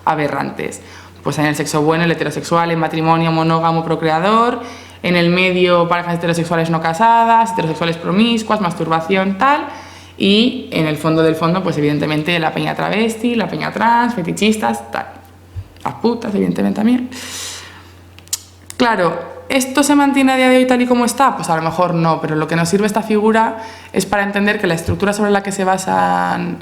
aberrantes. Pues en el sexo bueno, el heterosexual, el matrimonio monógamo procreador, en el medio parejas heterosexuales no casadas, heterosexuales promiscuas, masturbación, tal, y en el fondo del fondo, pues evidentemente la peña travesti, la peña trans, fetichistas, tal. Las putas, evidentemente también. Claro, ¿esto se mantiene a día de hoy tal y como está? Pues a lo mejor no, pero lo que nos sirve esta figura es para entender que la estructura sobre la que se basan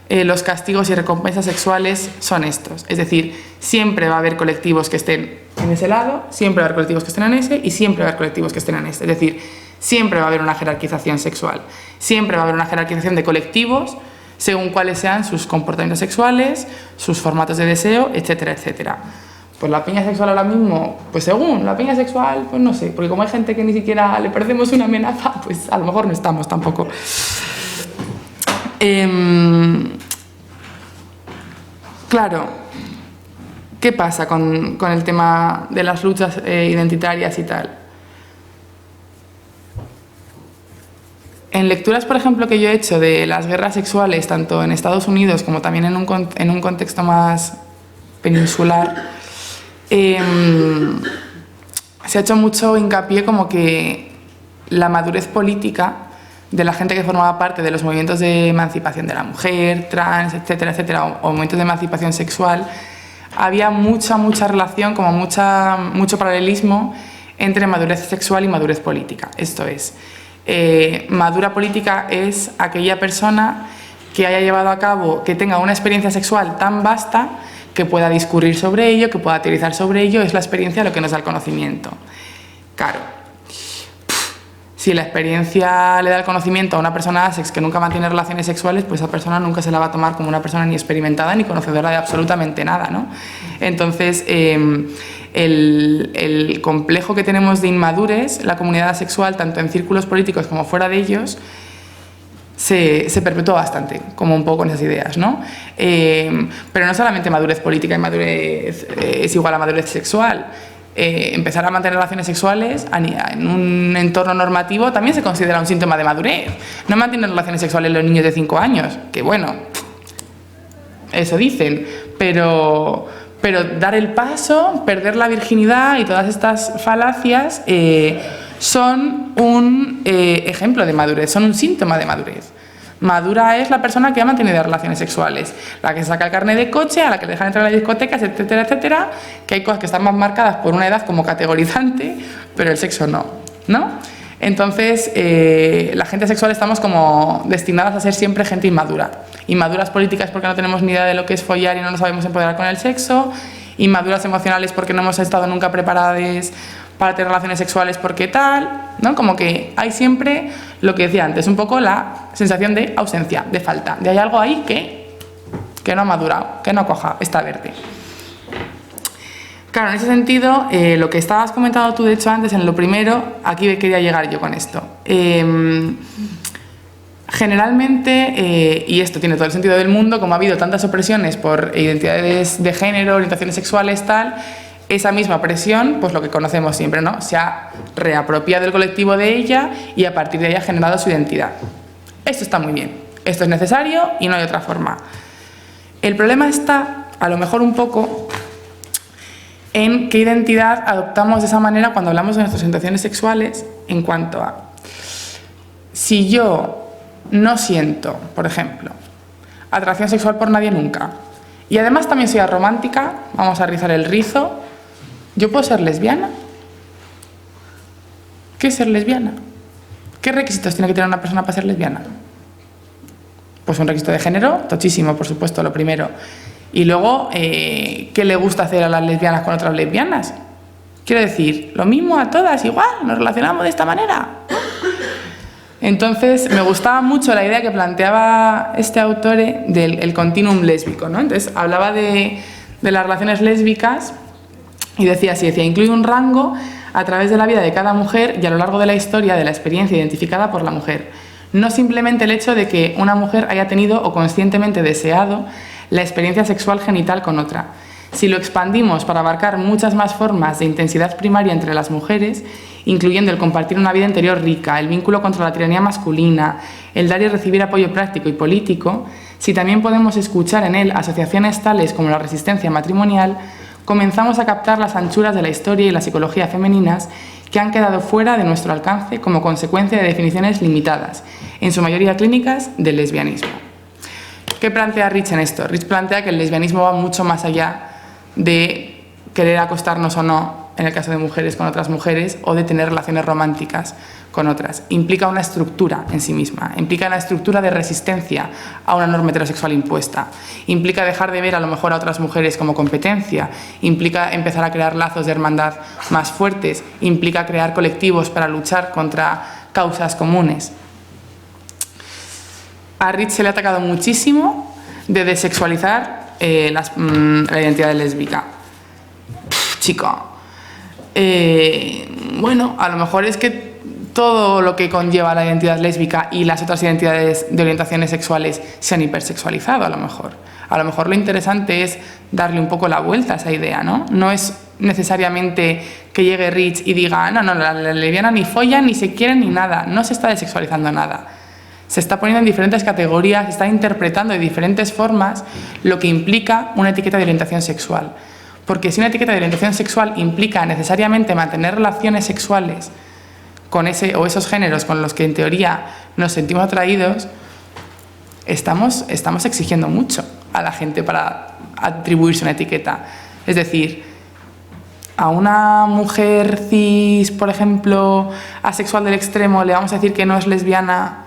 los castigos y recompensas sexuales son estos. Es decir, siempre va a haber colectivos que estén en ese lado, siempre va a haber colectivos que estén en ese y siempre va a haber colectivos que estén en este. Es decir, siempre va a haber una jerarquización sexual, siempre va a haber una jerarquización de colectivos según cuáles sean sus comportamientos sexuales, sus formatos de deseo, etcétera, etcétera. Pues la peña sexual ahora mismo, pues según la peña sexual, pues no sé, porque como hay gente que ni siquiera le parecemos una amenaza, pues a lo mejor no estamos tampoco. Claro, ¿qué pasa con el tema de las luchas identitarias y tal? En lecturas, por ejemplo, que yo he hecho de las guerras sexuales, tanto en Estados Unidos como también en un contexto más peninsular, se ha hecho mucho hincapié como que la madurez política de la gente que formaba parte de los movimientos de emancipación de la mujer, trans, etcétera, etcétera, o movimientos de emancipación sexual, había mucha relación, como mucho paralelismo entre madurez sexual y madurez política. Esto es, Madura política es aquella persona que haya llevado a cabo, que tenga una experiencia sexual tan vasta que pueda discurrir sobre ello, que pueda teorizar sobre ello. Es la experiencia lo que nos da el conocimiento. Claro, si la experiencia le da el conocimiento a una persona asex que nunca mantiene relaciones sexuales, pues esa persona nunca se la va a tomar como una persona ni experimentada ni conocedora de absolutamente nada, ¿no? Entonces, el complejo que tenemos de inmadurez, la comunidad asexual, tanto en círculos políticos como fuera de ellos, se perpetúa bastante, como un poco con esas ideas, ¿no? Pero no solamente madurez política y madurez es igual a madurez sexual. Empezar a mantener relaciones sexuales en un entorno normativo también se considera un síntoma de madurez. No mantienen relaciones sexuales los niños de 5 años, que bueno, eso dicen, pero dar el paso, perder la virginidad y todas estas falacias son un ejemplo de madurez, son un síntoma de madurez. Madura es la persona que ha mantenido relaciones sexuales, la que saca el carnet de coche, a la que le dejan entrar a las discotecas, etcétera, etcétera, que hay cosas que están más marcadas por una edad como categorizante, pero el sexo no, ¿no? Entonces, la gente sexual estamos como destinadas a ser siempre gente inmadura. Inmaduras políticas porque no tenemos ni idea de lo que es follar y no nos sabemos empoderar con el sexo, inmaduras emocionales porque no hemos estado nunca preparadas para tener relaciones sexuales porque tal, ¿no? Como que hay siempre lo que decía antes, un poco la sensación de ausencia, de falta, de hay algo ahí que no ha madurado, que no coja, está verde. Claro, en ese sentido, lo que estabas comentando tú, de hecho, antes, en lo primero, aquí quería llegar yo con esto. Generalmente, y esto tiene todo el sentido del mundo, como ha habido tantas opresiones por identidades de género, orientaciones sexuales, tal, esa misma presión, pues lo que conocemos siempre, ¿no? Se ha reapropiado del colectivo de ella y a partir de ahí ha generado su identidad. Esto está muy bien, esto es necesario y no hay otra forma. El problema está, a lo mejor un poco, en qué identidad adoptamos de esa manera cuando hablamos de nuestras orientaciones sexuales, en cuanto a si yo no siento, por ejemplo, atracción sexual por nadie nunca, y además también soy aromántica, vamos a rizar el rizo, ¿yo puedo ser lesbiana? ¿Qué es ser lesbiana? ¿Qué requisitos tiene que tener una persona para ser lesbiana? Pues un requisito de género, tochísimo, por supuesto, lo primero. Y luego, ¿qué le gusta hacer a las lesbianas con otras lesbianas? Quiero decir, lo mismo a todas, igual, nos relacionamos de esta manera. Entonces, me gustaba mucho la idea que planteaba este autor del continuum lésbico, ¿no? Entonces, hablaba de las relaciones lésbicas y decía así, incluye un rango a través de la vida de cada mujer y a lo largo de la historia de la experiencia identificada por la mujer. No simplemente el hecho de que una mujer haya tenido o conscientemente deseado la experiencia sexual genital con otra. Si lo expandimos para abarcar muchas más formas de intensidad primaria entre las mujeres, incluyendo el compartir una vida interior rica, el vínculo contra la tiranía masculina, el dar y recibir apoyo práctico y político, si también podemos escuchar en él asociaciones tales como la resistencia matrimonial, comenzamos a captar las anchuras de la historia y la psicología femeninas que han quedado fuera de nuestro alcance como consecuencia de definiciones limitadas, en su mayoría clínicas, del lesbianismo. ¿Qué plantea Rich en esto? Rich plantea que el lesbianismo va mucho más allá de querer acostarnos o no, en el caso de mujeres con otras mujeres, o de tener relaciones románticas con otras. Implica una estructura en sí misma, implica una estructura de resistencia a una norma heterosexual impuesta, implica dejar de ver a lo mejor a otras mujeres como competencia, implica empezar a crear lazos de hermandad más fuertes, implica crear colectivos para luchar contra causas comunes. A Rich se le ha atacado muchísimo de desexualizar la identidad lésbica. Chico, bueno, a lo mejor es que todo lo que conlleva la identidad lésbica y las otras identidades de orientaciones sexuales se han hipersexualizado, a lo mejor. A lo mejor lo interesante es darle un poco la vuelta a esa idea, ¿no? No es necesariamente que llegue Rich y diga, no, la lesbiana ni follan, ni se quieren, ni nada. No se está desexualizando nada. Se está poniendo en diferentes categorías, se está interpretando de diferentes formas lo que implica una etiqueta de orientación sexual. Porque si una etiqueta de orientación sexual implica necesariamente mantener relaciones sexuales con ese o esos géneros con los que en teoría nos sentimos atraídos, estamos exigiendo mucho a la gente para atribuirse una etiqueta. Es decir, a una mujer cis, por ejemplo, asexual del extremo, le vamos a decir que no es lesbiana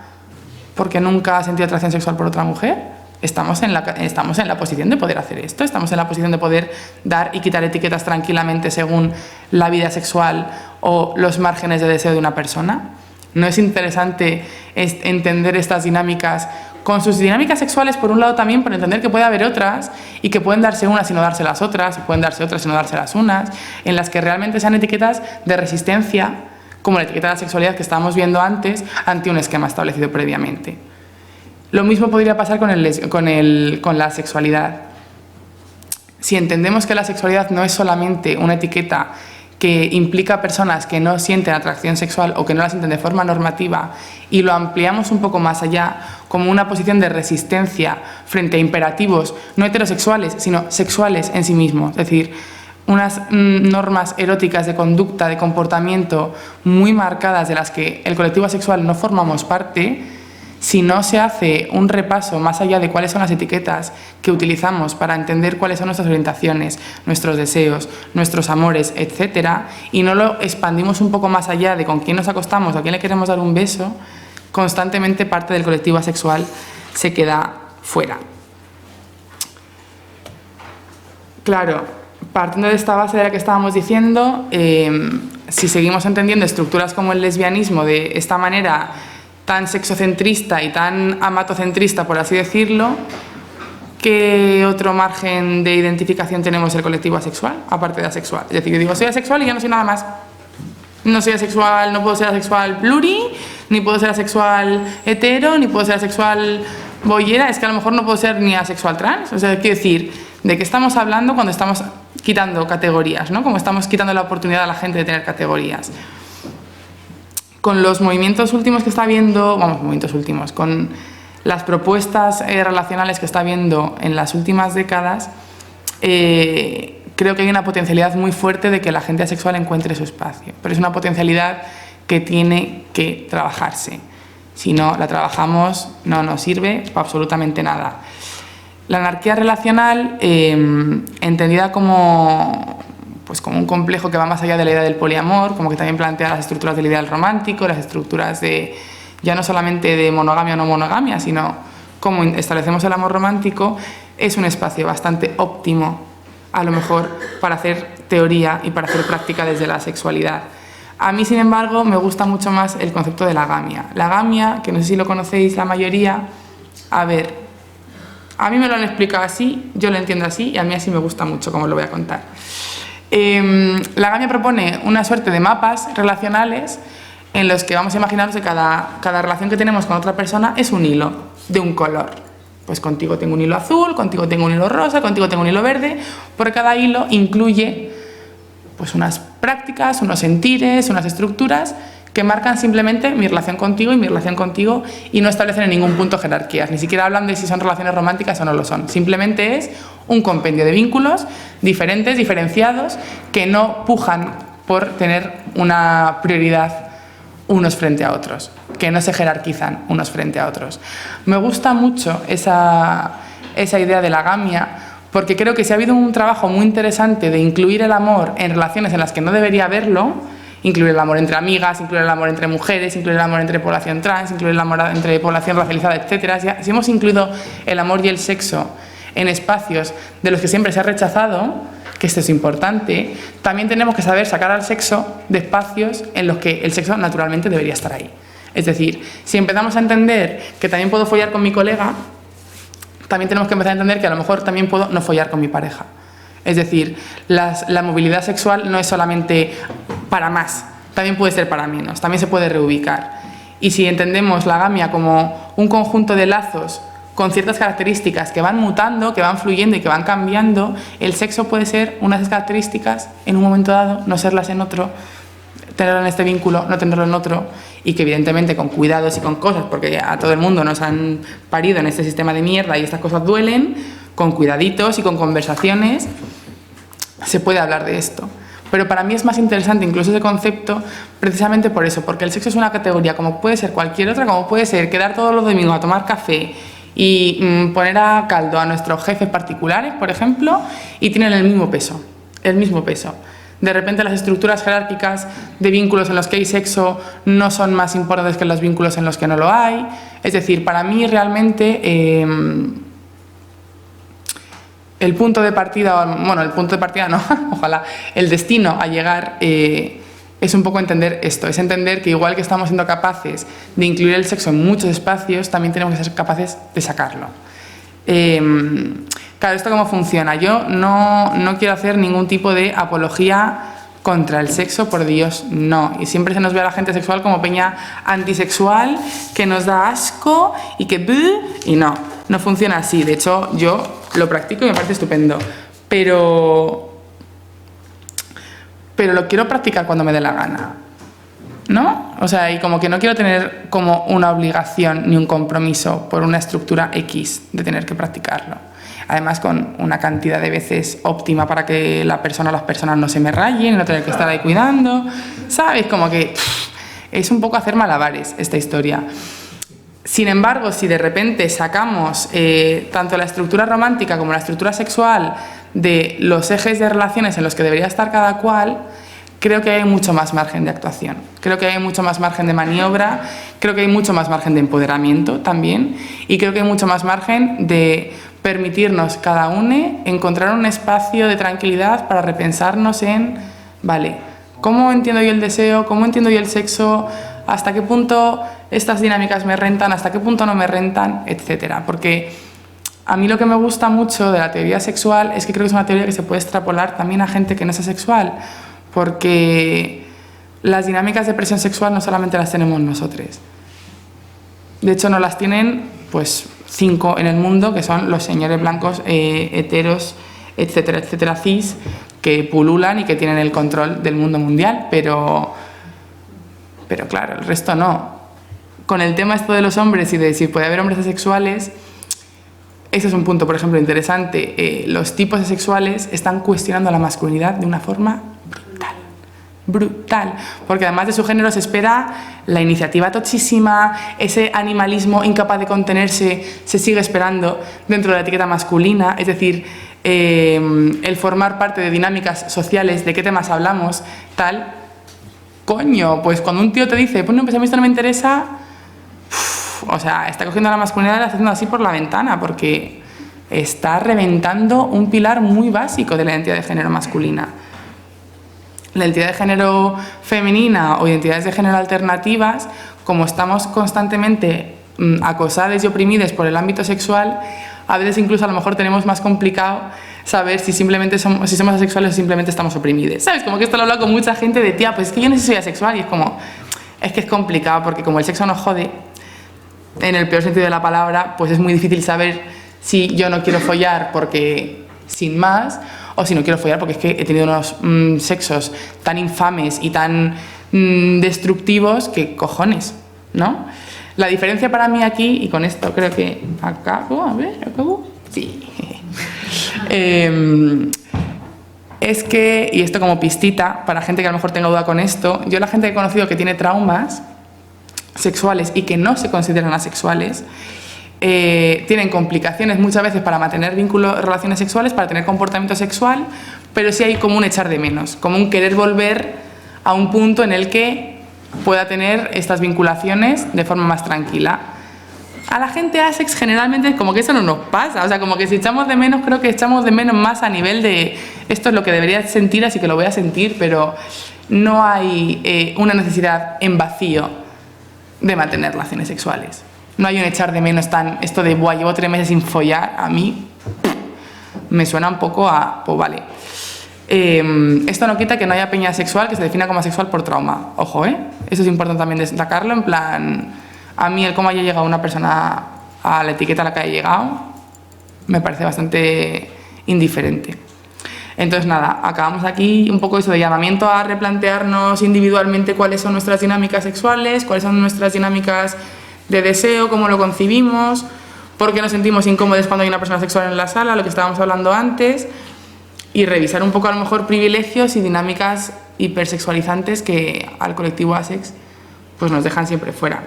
porque nunca ha sentido atracción sexual por otra mujer? Estamos en la posición de poder hacer esto, estamos en la posición de poder dar y quitar etiquetas tranquilamente según la vida sexual o los márgenes de deseo de una persona. ¿No es interesante entender estas dinámicas con sus dinámicas sexuales, por un lado también, por entender que puede haber otras y que pueden darse unas y no darse las otras, y pueden darse otras y no darse las unas, en las que realmente sean etiquetas de resistencia, como la etiqueta de la sexualidad que estábamos viendo antes, ante un esquema establecido previamente? Lo mismo podría pasar con la sexualidad. Si entendemos que la sexualidad no es solamente una etiqueta que implica a personas que no sienten atracción sexual o que no la sienten de forma normativa, y lo ampliamos un poco más allá como una posición de resistencia frente a imperativos no heterosexuales, sino sexuales en sí mismos, es decir, unas normas eróticas de conducta, de comportamiento muy marcadas de las que el colectivo asexual no formamos parte. Si no se hace un repaso más allá de cuáles son las etiquetas que utilizamos para entender cuáles son nuestras orientaciones, nuestros deseos, nuestros amores, etcétera, y no lo expandimos un poco más allá de con quién nos acostamos, a quién le queremos dar un beso, constantemente parte del colectivo asexual se queda fuera. Claro, partiendo de esta base de la que estábamos diciendo, si seguimos entendiendo estructuras como el lesbianismo de esta manera tan sexocentrista y tan amatocentrista, por así decirlo, ¿qué otro margen de identificación tenemos el colectivo asexual, aparte de asexual? Es decir, yo digo, soy asexual y ya no soy nada más. No soy asexual, no puedo ser asexual pluri, ni puedo ser asexual hetero, ni puedo ser asexual boyera, es que a lo mejor no puedo ser ni asexual trans. O sea, quiero decir, ¿de qué estamos hablando cuando estamos quitando categorías, ¿no? Como estamos quitando la oportunidad a la gente de tener categorías. Con los movimientos últimos que está viendo, con las propuestas relacionales que está viendo en las últimas décadas, creo que hay una potencialidad muy fuerte de que la gente asexual encuentre su espacio, pero es una potencialidad que tiene que trabajarse. Si no la trabajamos, no nos sirve para absolutamente nada. La anarquía relacional, entendida como un complejo que va más allá de la idea del poliamor, como que también plantea las estructuras del ideal romántico, las estructuras de ya no solamente de monogamia o no monogamia, sino cómo establecemos el amor romántico, es un espacio bastante óptimo, a lo mejor, para hacer teoría y para hacer práctica desde la sexualidad. A mí, sin embargo, me gusta mucho más el concepto de la gamia. La gamia, que no sé si lo conocéis la mayoría, a mí me lo han explicado así, yo lo entiendo así y a mí así me gusta mucho, como os lo voy a contar. La gamia propone una suerte de mapas relacionales en los que vamos a imaginarnos que cada relación que tenemos con otra persona es un hilo de un color. Pues contigo tengo un hilo azul, contigo tengo un hilo rosa, contigo tengo un hilo verde. Por cada hilo incluye pues unas prácticas, unos sentires, unas estructuras que marcan simplemente mi relación contigo y mi relación contigo y no establecen en ningún punto jerarquías, ni siquiera hablan de si son relaciones románticas o no lo son. Simplemente es un compendio de vínculos diferentes, diferenciados, que no pujan por tener una prioridad unos frente a otros, que no se jerarquizan unos frente a otros. Me gusta mucho esa idea de la gamia, porque creo que si ha habido un trabajo muy interesante de incluir el amor en relaciones en las que no debería haberlo, incluir el amor entre amigas, incluir el amor entre mujeres, incluir el amor entre población trans, incluir el amor entre población racializada, etc. Si hemos incluido el amor y el sexo en espacios de los que siempre se ha rechazado, que esto es importante, también tenemos que saber sacar al sexo de espacios en los que el sexo naturalmente debería estar ahí. Es decir, si empezamos a entender que también puedo follar con mi colega, también tenemos que empezar a entender que a lo mejor también puedo no follar con mi pareja. Es decir, la movilidad sexual no es solamente para más, también puede ser para menos, también se puede reubicar. Y si entendemos la gamia como un conjunto de lazos con ciertas características que van mutando, que van fluyendo y que van cambiando, el sexo puede ser unas características en un momento dado, no serlas en otro, tenerlo en este vínculo, no tenerlo en otro, y que evidentemente con cuidados y con cosas, porque a todo el mundo nos han parido en este sistema de mierda y estas cosas duelen, con cuidaditos y con conversaciones se puede hablar de esto. Pero para mí es más interesante incluso ese concepto precisamente por eso, porque el sexo es una categoría como puede ser cualquier otra, como puede ser quedar todos los domingos a tomar café y poner a caldo a nuestros jefes particulares, por ejemplo, y tienen el mismo peso. De repente las estructuras jerárquicas de vínculos en los que hay sexo no son más importantes que los vínculos en los que no lo hay. Es decir, para mí realmente el punto de partida, bueno, el punto de partida no, ojalá, el destino a llegar es un poco entender esto, es entender que igual que estamos siendo capaces de incluir el sexo en muchos espacios, también tenemos que ser capaces de sacarlo. Claro, ¿esto cómo funciona? Yo no quiero hacer ningún tipo de apología contra el sexo, por Dios, no. Y siempre se nos ve a la gente sexual como peña antisexual, que nos da asco y que... Y no funciona así. De hecho, yo lo practico y me parece estupendo. Pero lo quiero practicar cuando me dé la gana, ¿no? O sea, y como que no quiero tener como una obligación ni un compromiso por una estructura X de tener que practicarlo. Además, con una cantidad de veces óptima para que la persona o las personas no se me rayen y no tener que estar ahí cuidando, ¿sabes? Como que es un poco hacer malabares esta historia. Sin embargo, si de repente sacamos tanto la estructura romántica como la estructura sexual de los ejes de relaciones en los que debería estar cada cual, creo que hay mucho más margen de actuación, creo que hay mucho más margen de maniobra, creo que hay mucho más margen de empoderamiento también, y creo que hay mucho más margen de permitirnos cada uno encontrar un espacio de tranquilidad para repensarnos en, vale, ¿cómo entiendo yo el deseo? ¿Cómo entiendo yo el sexo? ¿Hasta qué punto estas dinámicas me rentan? ¿Hasta qué punto no me rentan? Etcétera. Porque a mí lo que me gusta mucho de la teoría sexual es que creo que es una teoría que se puede extrapolar también a gente que no es asexual, porque las dinámicas de presión sexual no solamente las tenemos nosotros. De hecho, no las tienen, pues, 5 en el mundo, que son los señores blancos, heteros, etcétera, etcétera, cis, que pululan y que tienen el control del mundo mundial, pero claro, el resto no. Con el tema esto de los hombres y de si puede haber hombres asexuales, ese es un punto, por ejemplo, interesante. Los tipos asexuales están cuestionando la masculinidad de una forma brutal, porque además de su género se espera la iniciativa tochísima, ese animalismo incapaz de contenerse se sigue esperando dentro de la etiqueta masculina, es decir, el formar parte de dinámicas sociales, de qué temas hablamos, tal. Coño, pues cuando un tío te dice, pues no, pues a mí esto no me interesa, o sea, está cogiendo la masculinidad y la está haciendo así por la ventana, porque está reventando un pilar muy básico de la identidad de género masculina. La identidad de género femenina o identidades de género alternativas, como estamos constantemente acosadas y oprimidas por el ámbito sexual, a veces incluso a lo mejor tenemos más complicado saber si simplemente somos asexuales o simplemente estamos oprimidos. ¿Sabes? Como que esto lo he hablado con mucha gente de, tía, pues es que yo no sé si soy asexual, y es como, es que es complicado porque como el sexo nos jode, en el peor sentido de la palabra, pues es muy difícil saber si yo no quiero follar porque sin más, o si no quiero follar porque es que he tenido unos sexos tan infames y tan destructivos que cojones, ¿no? La diferencia para mí aquí, y con esto creo que acabo, a ver, acabo, sí, es que, y esto como pistita, para gente que a lo mejor tenga duda con esto, yo la gente que he conocido que tiene traumas sexuales y que no se consideran asexuales, tienen complicaciones muchas veces para mantener vínculos, relaciones sexuales, para tener comportamiento sexual, pero sí hay como un echar de menos, como un querer volver a un punto en el que pueda tener estas vinculaciones de forma más tranquila. A la gente asex generalmente como que eso no nos pasa, o sea, como que si echamos de menos, creo que echamos de menos más a nivel de esto es lo que debería sentir, así que lo voy a sentir, pero no hay una necesidad en vacío de mantener relaciones sexuales. No hay un echar de menos tan, esto de, buah, llevo 3 meses sin follar, a mí me suena un poco a, pues vale. Esto no quita que no haya peña sexual que se defina como asexual por trauma. Ojo, eso es importante también destacarlo, en plan, a mí el cómo haya llegado una persona a la etiqueta a la que haya llegado me parece bastante indiferente. Entonces nada, acabamos aquí un poco eso de llamamiento a replantearnos individualmente cuáles son nuestras dinámicas sexuales, cuáles son nuestras dinámicas de deseo, cómo lo concibimos, por qué nos sentimos incómodos cuando hay una persona sexual en la sala, lo que estábamos hablando antes, y revisar un poco a lo mejor privilegios y dinámicas hipersexualizantes que al colectivo asex pues nos dejan siempre fuera.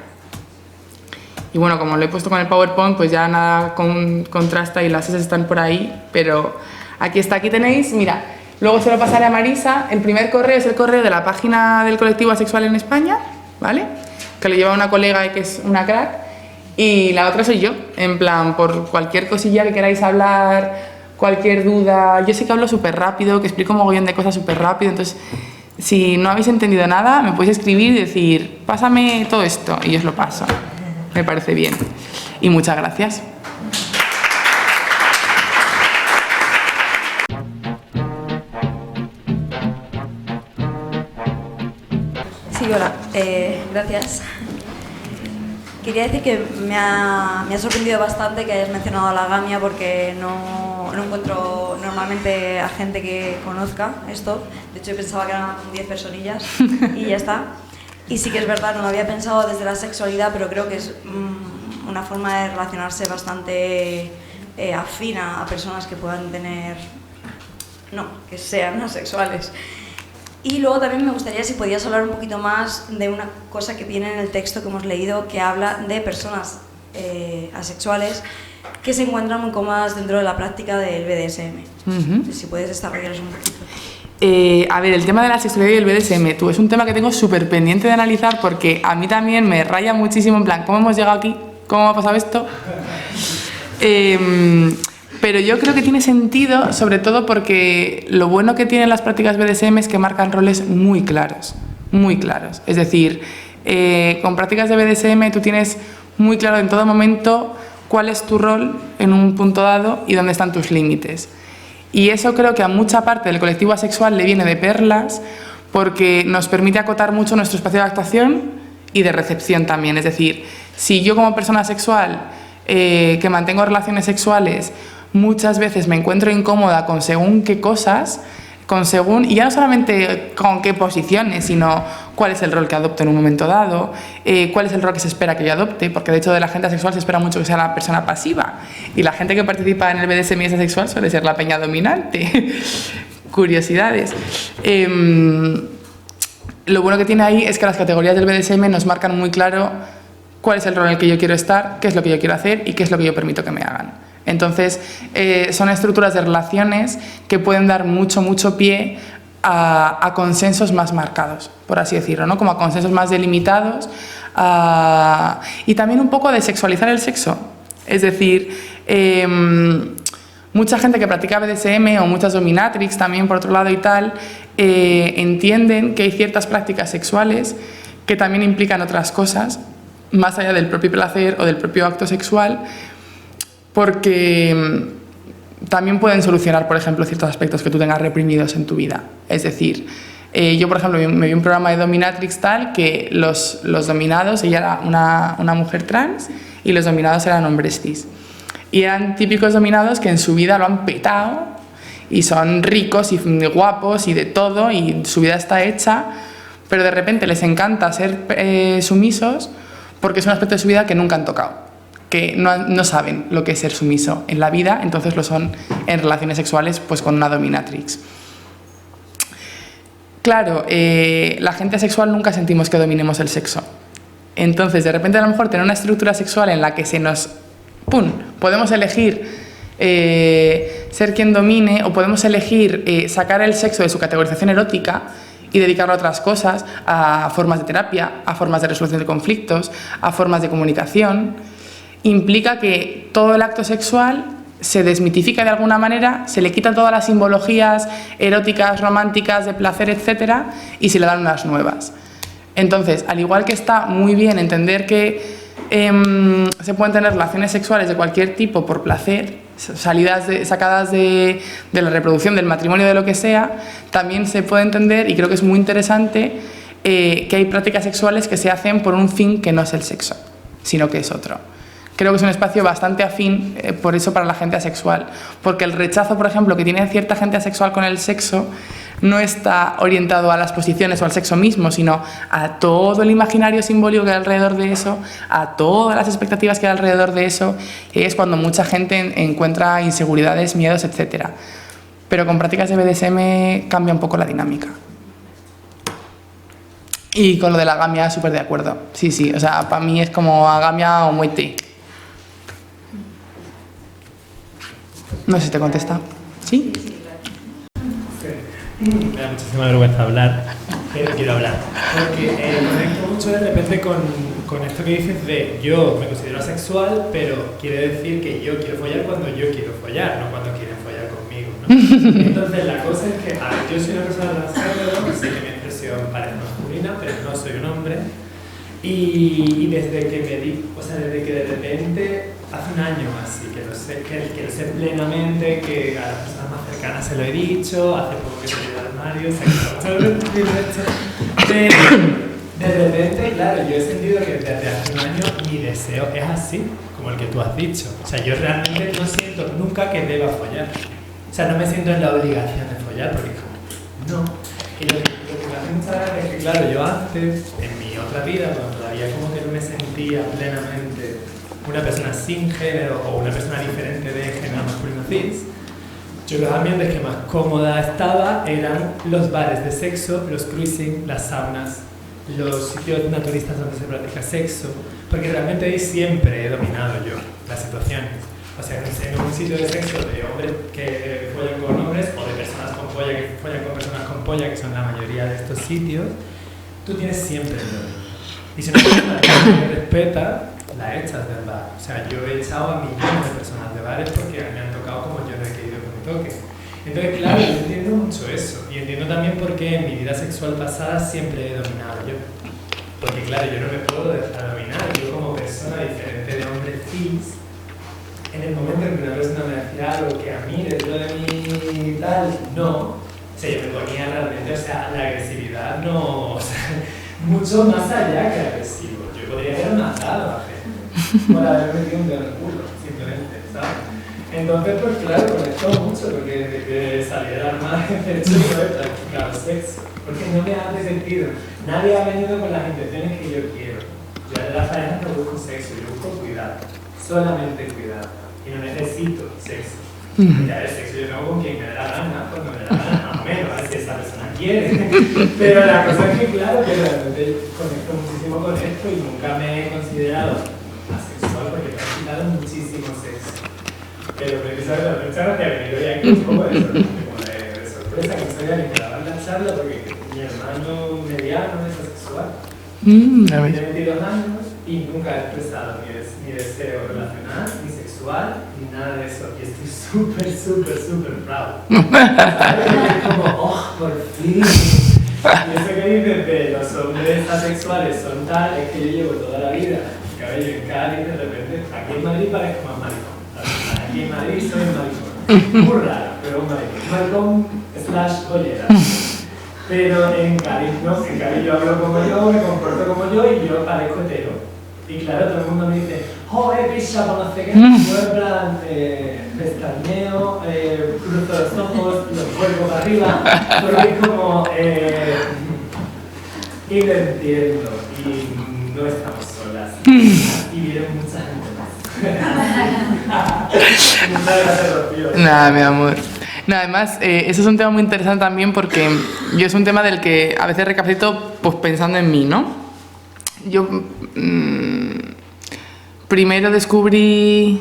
Y bueno, como lo he puesto con el PowerPoint, pues ya nada contrasta y las S están por ahí, pero aquí está, aquí tenéis, mira, Luego se lo pasaré a Marisa. El primer correo es el correo de la página del colectivo asexual en España, ¿vale? Que lo lleva una colega que es una crack. Y la otra soy yo, en plan, por cualquier cosilla que queráis hablar, cualquier duda. Yo sé que hablo súper rápido, que explico un mogollón de cosas súper rápido, entonces si no habéis entendido nada, me podéis escribir y decir, pásame todo esto, y yo os lo paso. Me parece bien. Y muchas gracias. Sí, hola, gracias. Quería decir que me ha sorprendido bastante que hayas mencionado a la gamia porque no encuentro normalmente a gente que conozca esto. De hecho, yo pensaba que eran 10 personillas y ya está. Y sí que es verdad, no lo había pensado desde la sexualidad, pero creo que es una forma de relacionarse bastante afina a personas que puedan tener... no, que sean asexuales. Y luego también me gustaría si podías hablar un poquito más de una cosa que viene en el texto que hemos leído que habla de personas asexuales que se encuentran muy cómodas dentro de la práctica del BDSM. Si puedes desarrollar eso un poquito. A ver, el tema de la sexualidad y el BDSM, tú, es un tema que tengo súper pendiente de analizar porque a mí también me raya muchísimo, en plan, ¿cómo hemos llegado aquí? ¿Cómo ha pasado esto? Pero yo creo que tiene sentido, sobre todo porque lo bueno que tienen las prácticas BDSM es que marcan roles muy claros, muy claros. Es decir, con prácticas de BDSM tú tienes muy claro en todo momento cuál es tu rol en un punto dado y dónde están tus límites. Y eso creo que a mucha parte del colectivo asexual le viene de perlas porque nos permite acotar mucho nuestro espacio de actuación y de recepción también. Es decir, si yo como persona asexual que mantengo relaciones sexuales muchas veces me encuentro incómoda con según qué cosas, y ya no solamente con qué posiciones, sino cuál es el rol que adopto en un momento dado, cuál es el rol que se espera que yo adopte, porque de hecho de la gente asexual se espera mucho que sea la persona pasiva, y la gente que participa en el BDSM y es asexual suele ser la peña dominante. Curiosidades. Lo bueno que tiene ahí es que las categorías del BDSM nos marcan muy claro cuál es el rol en el que yo quiero estar, qué es lo que yo quiero hacer y qué es lo que yo permito que me hagan. Entonces, son estructuras de relaciones que pueden dar mucho pie a consensos más marcados, por así decirlo, ¿no? Como a consensos más delimitados y también un poco de sexualizar el sexo. Es decir, mucha gente que practica BDSM o muchas dominatrix también, por otro lado y tal, entienden que hay ciertas prácticas sexuales que también implican otras cosas, más allá del propio placer o del propio acto sexual, porque también pueden solucionar, por ejemplo, ciertos aspectos que tú tengas reprimidos en tu vida. Es decir, yo, por ejemplo, me vi un programa de dominatrix tal que los dominados, ella era una mujer trans y los dominados eran hombres cis. Y eran típicos dominados que en su vida lo han petado y son ricos y guapos y de todo y su vida está hecha, pero de repente les encanta ser sumisos porque es un aspecto de su vida que nunca han tocado, que no saben lo que es ser sumiso en la vida, entonces lo son en relaciones sexuales pues con una dominatrix. Claro, la gente asexual nunca sentimos que dominemos el sexo. Entonces, de repente a lo mejor tener una estructura sexual en la que se nos... ¡pum!, podemos elegir ser quien domine o podemos elegir sacar el sexo de su categorización erótica y dedicarlo a otras cosas, a formas de terapia, a formas de resolución de conflictos, a formas de comunicación, implica que todo el acto sexual se desmitifica de alguna manera, se le quitan todas las simbologías eróticas, románticas, de placer, etc., y se le dan unas nuevas. Entonces, al igual que está muy bien entender que se pueden tener relaciones sexuales de cualquier tipo por placer, sacadas de la reproducción, del matrimonio, de lo que sea, también se puede entender, y creo que es muy interesante, que hay prácticas sexuales que se hacen por un fin que no es el sexo, sino que es otro. Creo que es un espacio bastante afín, por eso, para la gente asexual, porque el rechazo, por ejemplo, que tiene cierta gente asexual con el sexo no está orientado a las posiciones o al sexo mismo, sino a todo el imaginario simbólico que hay alrededor de eso, a todas las expectativas que hay alrededor de eso, y es cuando mucha gente encuentra inseguridades, miedos, etc. Pero con prácticas de BDSM cambia un poco la dinámica. Y con lo de la agamia, súper de acuerdo. Sí, o sea, para mí es como agamia o muerte. No sé si te contesta. ¿Sí? Me da muchísima vergüenza hablar, pero quiero hablar. Porque conecto mucho de repente con esto que dices de yo me considero asexual, pero quiere decir que yo quiero follar cuando yo quiero follar, no cuando quieren follar conmigo, ¿no? Entonces la cosa es que, a ver, yo soy una persona transgénero, sé que mi expresión parece masculina, pero no soy un hombre. Y desde que desde que de repente, hace un año así, que lo sé plenamente, que a las personas más cercanas se lo he dicho, hace poco que salí del armario, se ha de repente, claro, yo he sentido que desde hace un año mi deseo es así, como el que tú has dicho. O sea, yo realmente no siento nunca que deba follar. O sea, no me siento en la obligación de follar, porque como, no. Y lo que me hace mucha gracia es que, claro, yo antes, en mi otra vida, cuando todavía como que no me sentía plenamente una persona sin género o una persona diferente de género masculino cis, yo los ambientes que más cómoda estaba eran los bares de sexo, los cruising, las saunas, los sitios naturistas donde se practica sexo, porque realmente ahí siempre he dominado yo las situaciones. O sea, en un sitio de sexo de hombres que follan con hombres o de personas con polla que follan con personas con polla, que son la mayoría de estos sitios, tú tienes siempre el dominio. Y si una persona que respeta, la echas del bar. O sea, yo he echado a millones de personas de bares porque me han tocado como yo no he querido que me toquen. Entonces, claro, yo entiendo mucho eso. Y entiendo también por qué en mi vida sexual pasada siempre he dominado yo. Porque, claro, yo no me puedo dejar dominar. Yo como persona diferente de hombre cis, en el momento en que una persona me decía algo que a mí, dentro de mí tal, no, o sea, yo me ponía realmente, o sea, la agresividad no, o sea, mucho más allá que agresivo. Yo podría haber matado a gente por haber metido un dedo en el culo, simplemente, ¿sabes? Entonces, pues claro, conectó mucho porque desde que salí del armario he hecho de practicar sexo, porque no me hace sentido. Nadie ha venido con las intenciones que yo quiero. Yo en las parejas no busco sexo, yo busco cuidado, solamente cuidado. Y no necesito sexo. Ya el sexo yo tengo con quien me dé la gana, cuando me dé la gana, más o menos, a ver si esa persona quiere. Pero la cosa es que, claro, que realmente conecto muchísimo con esto y nunca me he considerado asexual porque me ha quitado muchísimo sexo. Pero precisamente la pensaba que ha venido ya aquí un poco de sorpresa, que soy alguien que la va a la charla porque mi hermano mediano es asexual. Tiene 22 años y nunca he expresado mi deseo relacional, ni sexual, ni nada de eso. Y estoy súper proud. Es como, oh, por fin. Y eso que dices de los hombres asexuales son tal, es que yo llevo toda la vida cabello en Cádiz, de repente, aquí en Madrid parezco más maricón. Aquí en Madrid soy maricón. Muy raro, pero un maricón. Maricón / bollera. Pero en Cádiz no, en Cádiz yo hablo como yo, me comporto como yo y yo parezco hetero. Y claro, todo el mundo me dice, joder, picha, no sé qué, yo en plan, pestañeo, cruzo los ojos, los cuelgo para arriba, porque es como, y lo entiendo, y no estamos solas, y vienen mucha gente más. Muchas gracias, Rocío. Nada, mi amor. No, además, eso es un tema muy interesante también porque yo es un tema del que a veces recapacito pues, pensando en mí, ¿no? Yo primero me descubrieron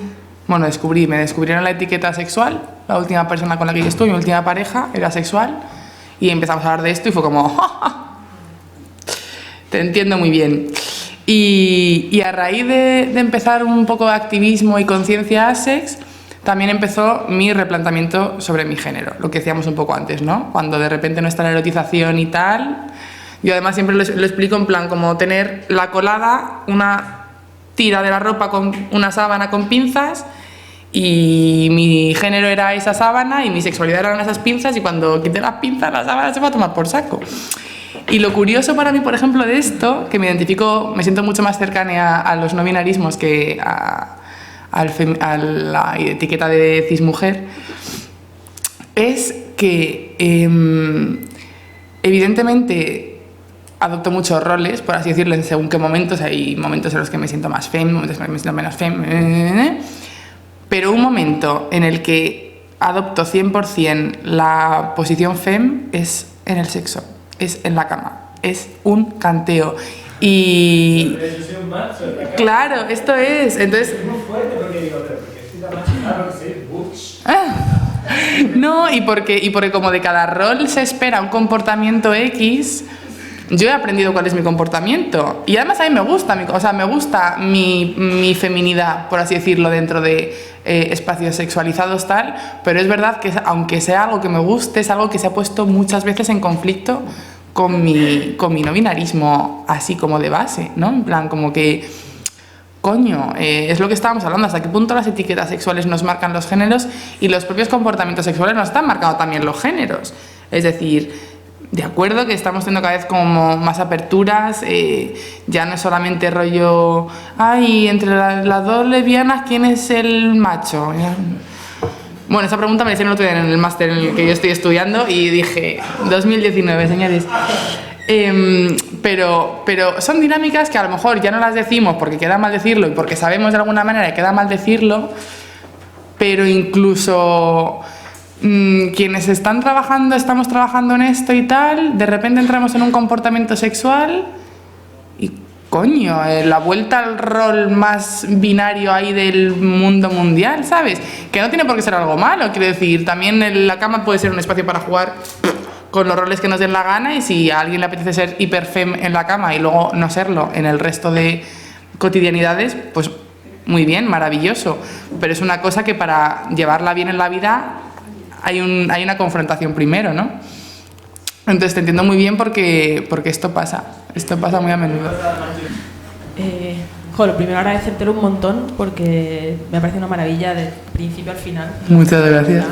la etiqueta sexual, la última persona con la que yo estuve, mi última pareja era sexual y empezamos a hablar de esto y fue como, ¡ja, ja! Te entiendo muy bien. Y a raíz de empezar un poco de activismo y conciencia asex, también empezó mi replanteamiento sobre mi género, lo que decíamos un poco antes, ¿no? Cuando de repente no está la erotización y tal. Yo además siempre lo explico en plan como tener la colada, una tira de la ropa con una sábana con pinzas y mi género era esa sábana y mi sexualidad eran esas pinzas y cuando quité las pinzas la sábana se va a tomar por saco. Y lo curioso para mí, por ejemplo, de esto, que me siento mucho más cercana a los no binarismos que a la etiqueta de cismujer, es que evidentemente adopto muchos roles, por así decirlo, en según qué momentos. Hay momentos en los que me siento más fem, momentos en los que me siento menos fem, pero un momento en el que adopto 100% la posición fem es en el sexo, es en la cama, es un canteo. Y claro, esto es, entonces... Es muy fuerte porque digo, pero porque estoy tan machista, porque soy butch. No, y porque como de cada rol se espera un comportamiento X, yo he aprendido cuál es mi comportamiento. Y además a mí me gusta, me gusta mi feminidad, por así decirlo, dentro de espacios sexualizados tal, pero es verdad que aunque sea algo que me guste, es algo que se ha puesto muchas veces en conflicto con mi no binarismo, así como de base, ¿no? En plan, como que, coño, es lo que estábamos hablando, hasta qué punto las etiquetas sexuales nos marcan los géneros y los propios comportamientos sexuales nos están marcando también los géneros. Es decir, de acuerdo que estamos teniendo cada vez como más aperturas, ya no es solamente rollo, ay, entre las dos lesbianas, ¿quién es el macho? Bueno, esa pregunta me la hicieron el otro día en el máster en el que yo estoy estudiando y dije, 2019, señores. Pero son dinámicas que a lo mejor ya no las decimos porque queda mal decirlo y porque sabemos de alguna manera que queda mal decirlo, pero incluso quienes estamos trabajando en esto y tal, de repente entramos en un comportamiento sexual y coño, la vuelta al rol más binario ahí del mundo mundial, ¿sabes? Que no tiene por qué ser algo malo, quiero decir, también la cama puede ser un espacio para jugar con los roles que nos den la gana, y si a alguien le apetece ser hiperfem en la cama y luego no serlo en el resto de cotidianidades, pues muy bien, maravilloso, pero es una cosa que para llevarla bien en la vida hay una confrontación primero, ¿no? Entonces te entiendo muy bien porque esto pasa muy a menudo. Lo primero agradecértelo un montón porque me parece una maravilla de principio al final. Muchas gracias.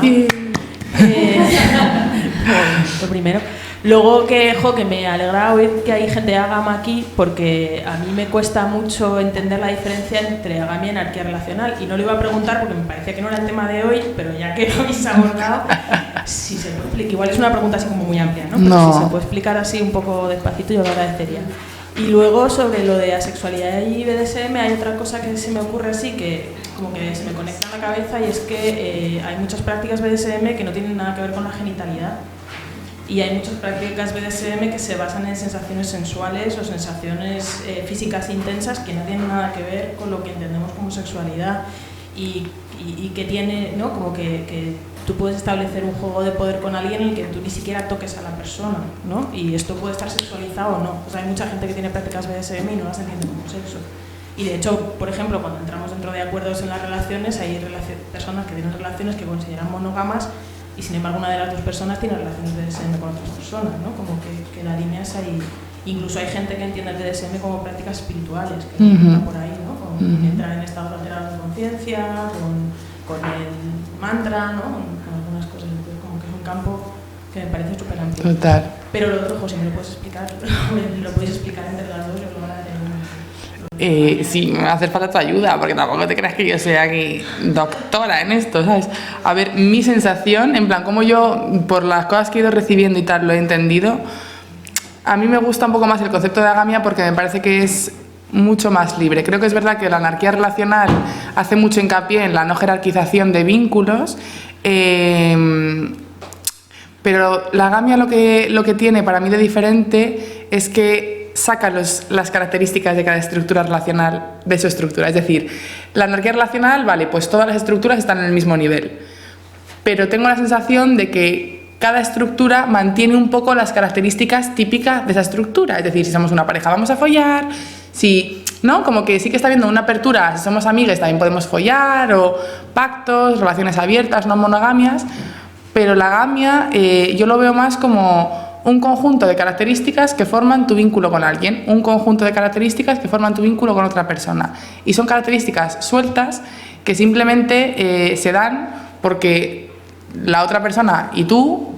Lo primero. Luego que me alegra oír que hay gente de Agama aquí, porque a mí me cuesta mucho entender la diferencia entre agamia y anarquía relacional, y no lo iba a preguntar porque me parecía que no era el tema de hoy, pero ya que lo habéis abordado, si se puede explicar, igual es una pregunta así como muy amplia, ¿no? Pero no. Si se puede explicar así un poco despacito, yo lo agradecería. Y luego sobre lo de asexualidad y BDSM hay otra cosa que se me ocurre así, que como que se me conecta en la cabeza, y es que hay muchas prácticas BDSM que no tienen nada que ver con la genitalidad. Y hay muchas prácticas BDSM que se basan en sensaciones sensuales o sensaciones físicas intensas que no tienen nada que ver con lo que entendemos como sexualidad, y que tiene, ¿no? Como que tú puedes establecer un juego de poder con alguien en el que tú ni siquiera toques a la persona, ¿no? Y esto puede estar sexualizado o no. O sea, hay mucha gente que tiene prácticas BDSM y no las entiende como sexo. Y de hecho, por ejemplo, cuando entramos dentro de acuerdos en las relaciones, hay personas que tienen relaciones que consideran monógamas, y sin embargo una de las dos personas tiene relaciones BDSM con otras personas, ¿no? Como que la línea es ahí. Incluso hay gente que entiende el BDSM como prácticas espirituales, que entra por ahí, ¿no? Entrar en estados alterados de conciencia, con el mantra, ¿no? Con algunas cosas. Entonces, como que es un campo que me parece súper amplio. Total. Pero lo otro, José, ¿me lo puedes explicar? ¿Lo podéis explicar entre las dos? Yo lo agradeceré. Sí, me va a hacer falta tu ayuda, porque tampoco te creas que yo sea aquí doctora en esto, ¿sabes? A ver, mi sensación, en plan, como yo, por las cosas que he ido recibiendo y tal, lo he entendido, a mí me gusta un poco más el concepto de agamia porque me parece que es mucho más libre. Creo que es verdad que la anarquía relacional hace mucho hincapié en la no jerarquización de vínculos, pero la agamia lo que tiene para mí de diferente es que saca las características de cada estructura relacional de su estructura. Es decir, la anarquía relacional, vale, pues todas las estructuras están en el mismo nivel, pero tengo la sensación de que cada estructura mantiene un poco las características típicas de esa estructura. Es decir, si somos una pareja vamos a follar, si, ¿no? Como que sí que está habiendo una apertura, si somos amigas también podemos follar, o pactos, relaciones abiertas, no monogamias, pero la agamia yo lo veo más como un conjunto de características que forman tu vínculo con alguien, un conjunto de características que forman tu vínculo con otra persona. Y son características sueltas que simplemente se dan porque la otra persona y tú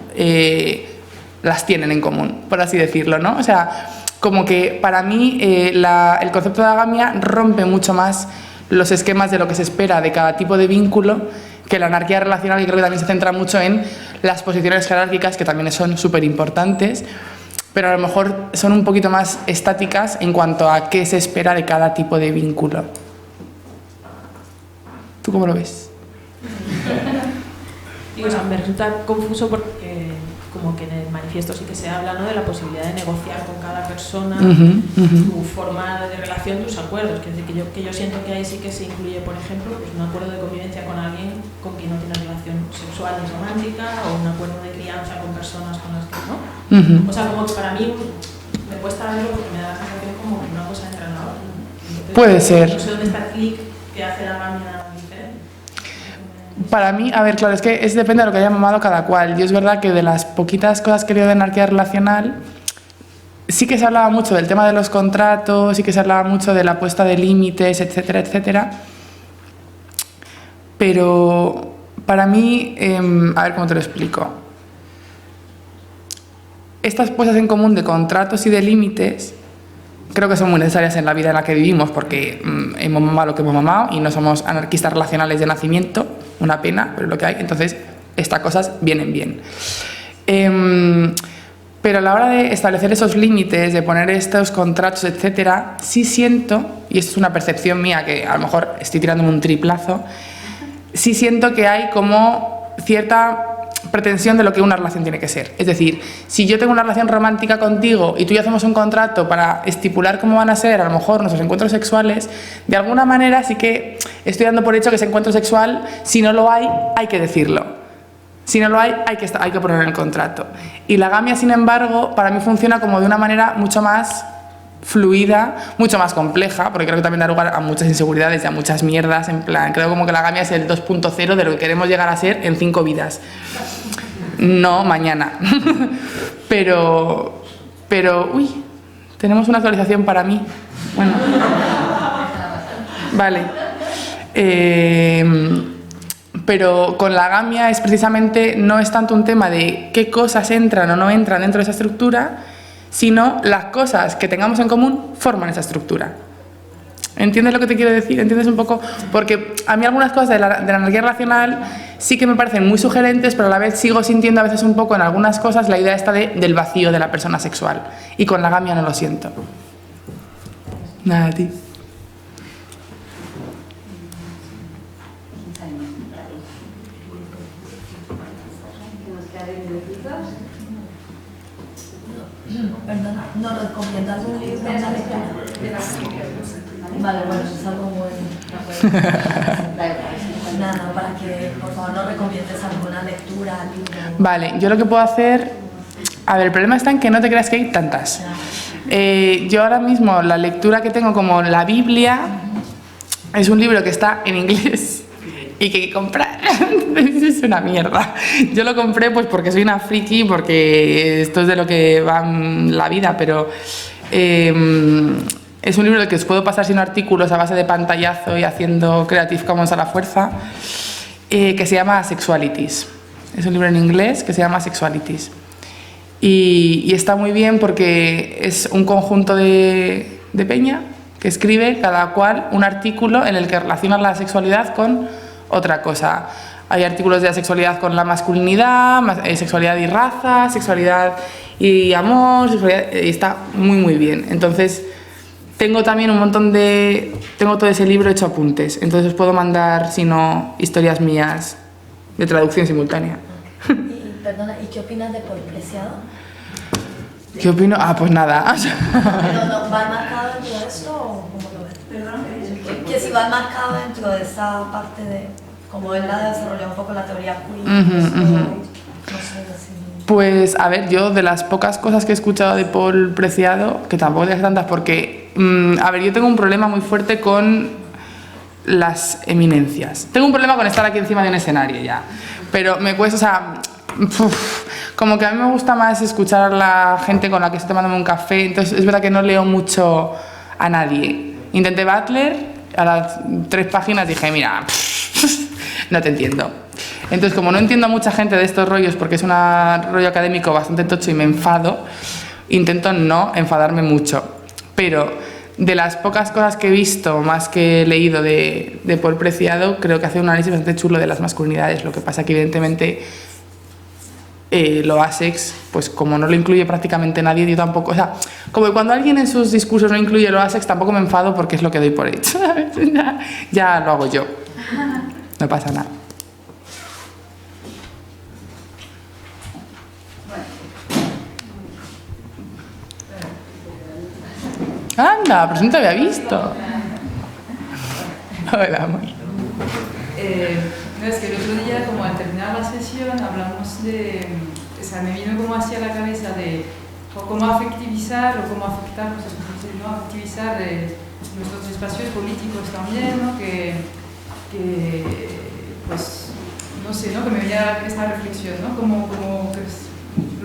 las tienen en común, por así decirlo, ¿no? O sea, como que para mí el concepto de agamia rompe mucho más los esquemas de lo que se espera de cada tipo de vínculo que la anarquía relacional, y creo que también se centra mucho en las posiciones jerárquicas, que también son súper importantes, pero a lo mejor son un poquito más estáticas en cuanto a qué se espera de cada tipo de vínculo. ¿Tú cómo lo ves? Digo, o sea, me resulta confuso porque como que en el manifiesto sí que se habla, ¿no?, de la posibilidad de negociar con cada persona, tu forma de relación, tus acuerdos. Es decir, que yo siento que ahí sí que se incluye, por ejemplo, pues un acuerdo de convivencia con alguien con quien no tienes relación sexual ni romántica, o un acuerdo de crianza con personas con las que no. O sea, como que para mí me cuesta verlo porque me da la sensación como que una cosa entra en la otra. Entonces, puede ser. No sé dónde está el clic que hace la gamia diferente. Para mí, a ver, claro, es que depende de lo que haya mamado cada cual. Yo es verdad que de las poquitas cosas que leo de anarquía relacional, sí que se hablaba mucho del tema de los contratos, sí que se hablaba mucho de la puesta de límites, etcétera, etcétera. Pero para mí, a ver cómo te lo explico. Estas puestas en común de contratos y de límites creo que son muy necesarias en la vida en la que vivimos, porque hemos mamado lo que hemos mamado y no somos anarquistas relacionales de nacimiento, una pena, pero es lo que hay. Entonces, estas cosas vienen bien. Pero a la hora de establecer esos límites, de poner estos contratos, etcétera, sí siento, y esto es una percepción mía que a lo mejor estoy tirándome un triplazo, sí siento que hay como cierta pretensión de lo que una relación tiene que ser. Es decir, si yo tengo una relación romántica contigo y tú y yo hacemos un contrato para estipular cómo van a ser a lo mejor nuestros encuentros sexuales, de alguna manera sí que estoy dando por hecho que ese encuentro sexual, si no lo hay que decirlo. Si no lo hay que ponerlo en el contrato. Y la gamia, sin embargo, para mí funciona como de una manera mucho más fluida, mucho más compleja, porque creo que también da lugar a muchas inseguridades y a muchas mierdas, en plan, creo como que la gamia es el 2.0 de lo que queremos llegar a ser en 5 vidas. No mañana. pero, uy, tenemos una actualización para mí. Bueno. Vale. Pero con la gamia es precisamente, no es tanto un tema de qué cosas entran o no entran dentro de esa estructura, sino las cosas que tengamos en común forman esa estructura. ¿Entiendes lo que te quiero decir? ¿Entiendes un poco? Porque a mí algunas cosas de la anarquía relacional sí que me parecen muy sugerentes, pero a la vez sigo sintiendo a veces un poco en algunas cosas la idea esta del vacío de la persona sexual. Y con la gamia no lo siento. Nada, a ti. Perdona, ¿no recomiendas un libro, una lectura? Vale, bueno, es algo muy... Nada, para que por favor no recomiendes alguna lectura, libro. Vale, yo lo que puedo hacer... A ver, el problema está en que no te creas que hay tantas. Yo ahora mismo la lectura que tengo como la Biblia es un libro que está en inglés y que hay que comprar. Es una mierda. Yo lo compré pues porque soy una friki, porque esto es de lo que va la vida, pero es un libro del que os puedo pasar sin artículos a base de pantallazo y haciendo Creative Commons a la fuerza, que se llama Sexualities. Es un libro en inglés que se llama Sexualities. Y está muy bien porque es un conjunto de peña que escribe cada cual un artículo en el que relaciona la sexualidad con otra cosa. Hay artículos de la sexualidad con la masculinidad, sexualidad y raza, sexualidad y amor, sexualidad, y está muy muy bien. Entonces tengo también tengo todo ese libro hecho apuntes, entonces os puedo mandar, si no, historias mías de traducción simultánea. Y, perdona, ¿y qué opinas de Paul Preciado? ¿Qué opino? Pues nada. ¿Pero no va marcado dentro de esto o cómo lo ves? Perdón, que si va marcado dentro de esa parte de, como él la desarrolló un poco la teoría queer, no sé si... Pues a ver, yo de las pocas cosas que he escuchado de Paul Preciado, que tampoco tienes tantas porque, a ver, yo tengo un problema muy fuerte con las eminencias. Tengo un problema con estar aquí encima de un escenario ya, pero me cuesta, o sea, como que a mí me gusta más escuchar a la gente con la que estoy tomándome un café, entonces es verdad que no leo mucho a nadie. Intenté Butler, a las 3 páginas dije, mira, no te entiendo. Entonces, como no entiendo a mucha gente de estos rollos, porque es un rollo académico bastante tocho y me enfado, intento no enfadarme mucho. Pero de las pocas cosas que he visto, más que he leído de Paul Preciado, creo que hace un análisis bastante chulo de las masculinidades. Lo que pasa que evidentemente lo asex, pues como no lo incluye prácticamente nadie, yo tampoco, o sea, como que cuando alguien en sus discursos no incluye lo asex, tampoco me enfado porque es lo que doy por hecho, ¿sabes? Ya lo hago yo, no pasa nada. Anda, pero no te había visto. Hola, amor. No, es que el otro día, como al terminar la sesión, hablamos de... O sea, me vino como hacia la cabeza de cómo afectivizar o cómo afectar, ¿no? Afectivizar nuestros espacios políticos también, ¿no? Que pues, no sé, ¿no? Que me venía esta reflexión, ¿no? Como que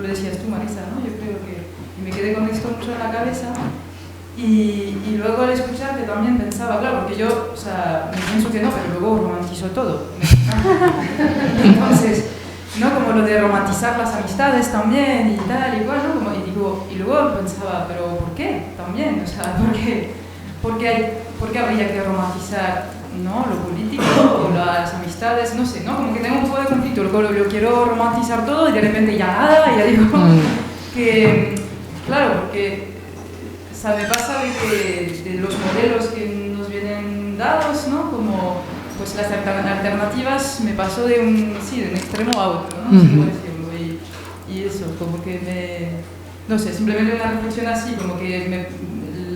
lo decías tú, Marisa, ¿no? Yo creo que... Y me quedé con esto mucho en la cabeza. Y luego al escucharte también pensaba, claro, porque yo, o sea, me pienso que no, pero luego romantizo todo. Entonces, ¿no? Como lo de romantizar las amistades también y tal y cual, ¿no? Y luego pensaba, pero ¿por qué? También, o sea, ¿por qué habría que romantizar, ¿no? Lo político o las amistades? No sé, ¿no? Como que tengo un poco de conflicto, luego lo quiero romantizar todo y de repente ya nada, y ya digo que, claro, porque... O sea, me pasa de los modelos que nos vienen dados, ¿no? Como pues las alternativas, me pasó de un extremo a otro, ¿no? Cómo decirlo. Y eso, como que no sé, simplemente una reflexión así, como que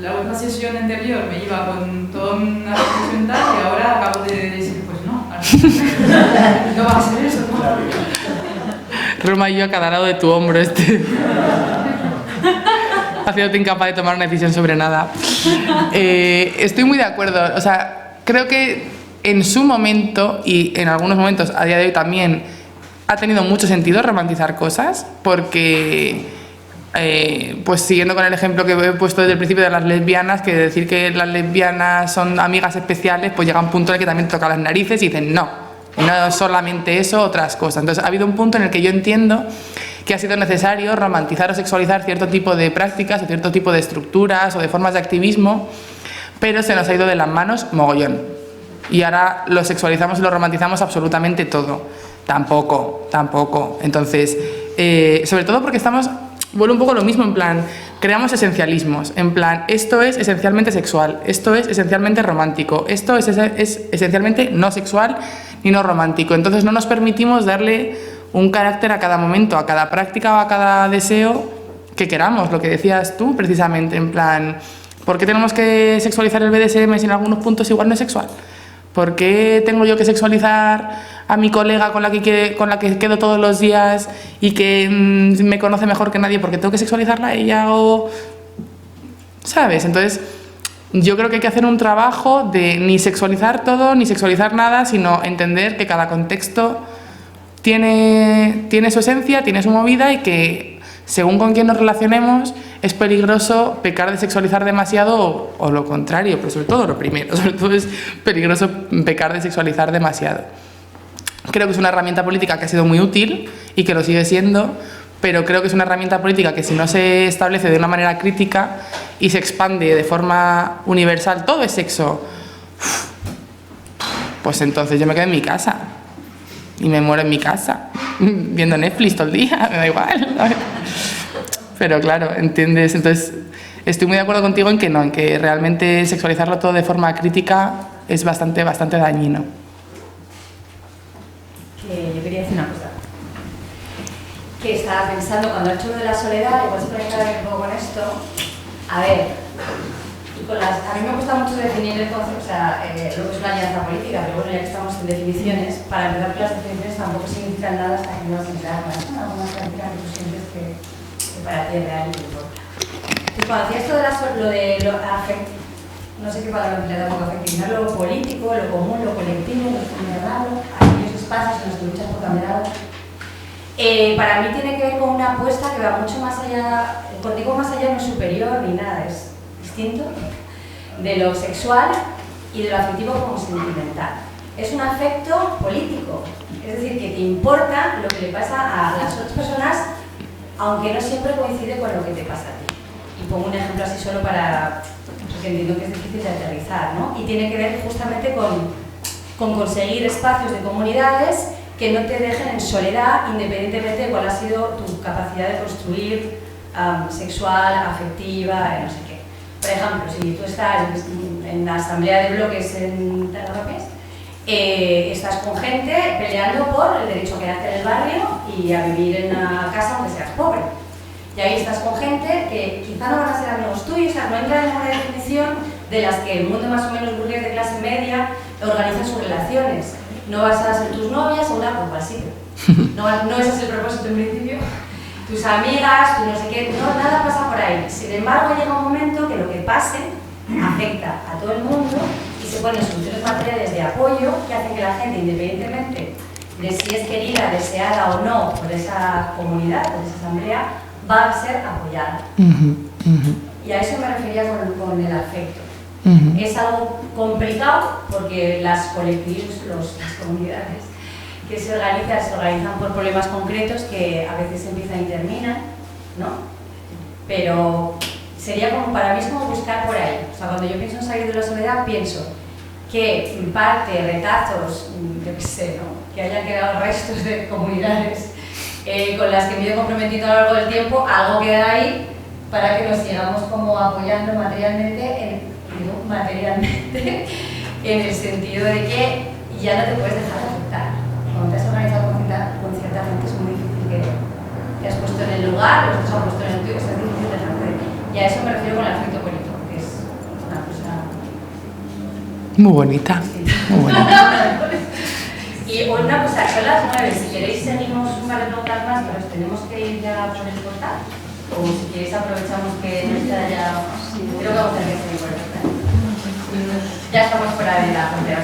la otra sesión anterior me iba con toda una reflexión tal y ahora acabo de decir, pues no, no va a ser eso, ¿no? Roma y yo a cada lado de tu hombro haciéndote incapaz de tomar una decisión sobre nada. Estoy muy de acuerdo. O sea, creo que en su momento, y en algunos momentos a día de hoy también, ha tenido mucho sentido romantizar cosas, porque, pues siguiendo con el ejemplo que he puesto desde el principio de las lesbianas, que decir que las lesbianas son amigas especiales, pues llega un punto en el que también toca las narices y dicen no solamente eso, otras cosas. Entonces ha habido un punto en el que yo entiendo que ha sido necesario romantizar o sexualizar cierto tipo de prácticas o cierto tipo de estructuras o de formas de activismo, pero se nos ha ido de las manos mogollón. Y ahora lo sexualizamos y lo romantizamos absolutamente todo. Tampoco. Entonces, sobre todo porque vuelve un poco lo mismo, en plan, creamos esencialismos, en plan, esto es esencialmente sexual, esto es esencialmente romántico, esto es esencialmente no sexual ni no romántico. Entonces no nos permitimos darle un carácter a cada momento, a cada práctica o a cada deseo que queramos, lo que decías tú precisamente, en plan, ¿por qué tenemos que sexualizar el BDSM si en algunos puntos igual no es sexual? ¿Por qué tengo yo que sexualizar a mi colega con la que quedo todos los días y que me conoce mejor que nadie? ¿Por qué tengo que sexualizarla a ella? ¿Sabes? Entonces, yo creo que hay que hacer un trabajo de ni sexualizar todo, ni sexualizar nada, sino entender que cada contexto tiene su esencia, tiene su movida y que según con quién nos relacionemos es peligroso pecar de sexualizar demasiado o lo contrario, pero sobre todo lo primero, sobre todo es peligroso pecar de sexualizar demasiado. Creo que es una herramienta política que ha sido muy útil y que lo sigue siendo, pero creo que es una herramienta política que si no se establece de una manera crítica y se expande de forma universal, todo es sexo, pues entonces yo me quedo en mi casa y me muero en mi casa viendo Netflix todo el día, me da igual, ¿sabes? Pero claro, ¿entiendes? Entonces estoy muy de acuerdo contigo en que realmente sexualizarlo todo de forma crítica es bastante dañino. Yo quería decir una cosa. Que estaba pensando, cuando he hecho lo de la soledad, igual se puede quedar un poco con esto. A ver, a mí me gusta mucho definir el concepto, o sea, lo que es una alianza política, pero bueno, ya que estamos en definiciones, para empezar que las definiciones tampoco significan nada hasta que no las enteramos. Algunas prácticas que tú sientes que para ti es real y te importa. Entonces, cuando hacía esto de lo afectivo, no sé qué palabra emplear tampoco, afectivizar lo político, lo común, lo colectivo, lo camerado, aquellos espacios en los que luchas por camerado, para mí tiene que ver con una apuesta que va mucho más allá, contigo más allá no es superior ni nada, es distinto de lo sexual y de lo afectivo como sentimental. Es un afecto político, es decir, que te importa lo que le pasa a las otras personas, aunque no siempre coincide con lo que te pasa a ti. Y pongo un ejemplo así solo porque entiendo que es difícil de aterrizar, ¿no? Y tiene que ver justamente con conseguir espacios de comunidades que no te dejen en soledad, independientemente de cuál ha sido tu capacidad de construir sexual, afectiva, no sé qué. Por ejemplo, si tú estás en la asamblea de bloques en Terrapes, estás con gente peleando por el derecho a quedarte en el barrio y a vivir en una casa donde seas pobre. Y ahí estás con gente que quizá no van a ser amigos tuyos, o sea, no entran en una definición de las que el mundo más o menos burgués de clase media organiza sus relaciones. No vas a ser tus novias o una copa, sí. No ese es el propósito en principio. Tus amigas, tu no sé qué, no, nada pasa por ahí. Sin embargo, llega un momento que lo que pase afecta a todo el mundo y se ponen soluciones materiales de apoyo que hacen que la gente, independientemente de si es querida, deseada o no por esa comunidad, por esa asamblea, va a ser apoyada. Y a eso me refería con el afecto. Es algo complicado porque las colectivos, las comunidades que se organizan por problemas concretos que a veces empiezan y terminan, ¿no? Pero sería como, para mí es como buscar por ahí. O sea, cuando yo pienso en salir de la soledad, pienso que en parte retazos, yo qué sé, ¿no? Que hayan quedado restos de comunidades con las que me he ido comprometiendo a lo largo del tiempo, algo queda ahí para que nos sigamos como apoyando materialmente, en el sentido de que ya no te puedes dejar de afectar. Cuando te has organizado con cierta gente es muy difícil que te has puesto en el lugar, los otros han puesto en el tuyo, es difícil dejarte de... Y a eso me refiero con el afecto bonito, que es una cosa... Muy bonita, sí. Muy bonita. Y una cosa, son las 9, si queréis seguimos un par de preguntas más, pero tenemos que ir ya por el portal. O si queréis aprovechamos que no está ya... Creo que vamos a tener que seguir por el portal. Ya estamos fuera de la frontera.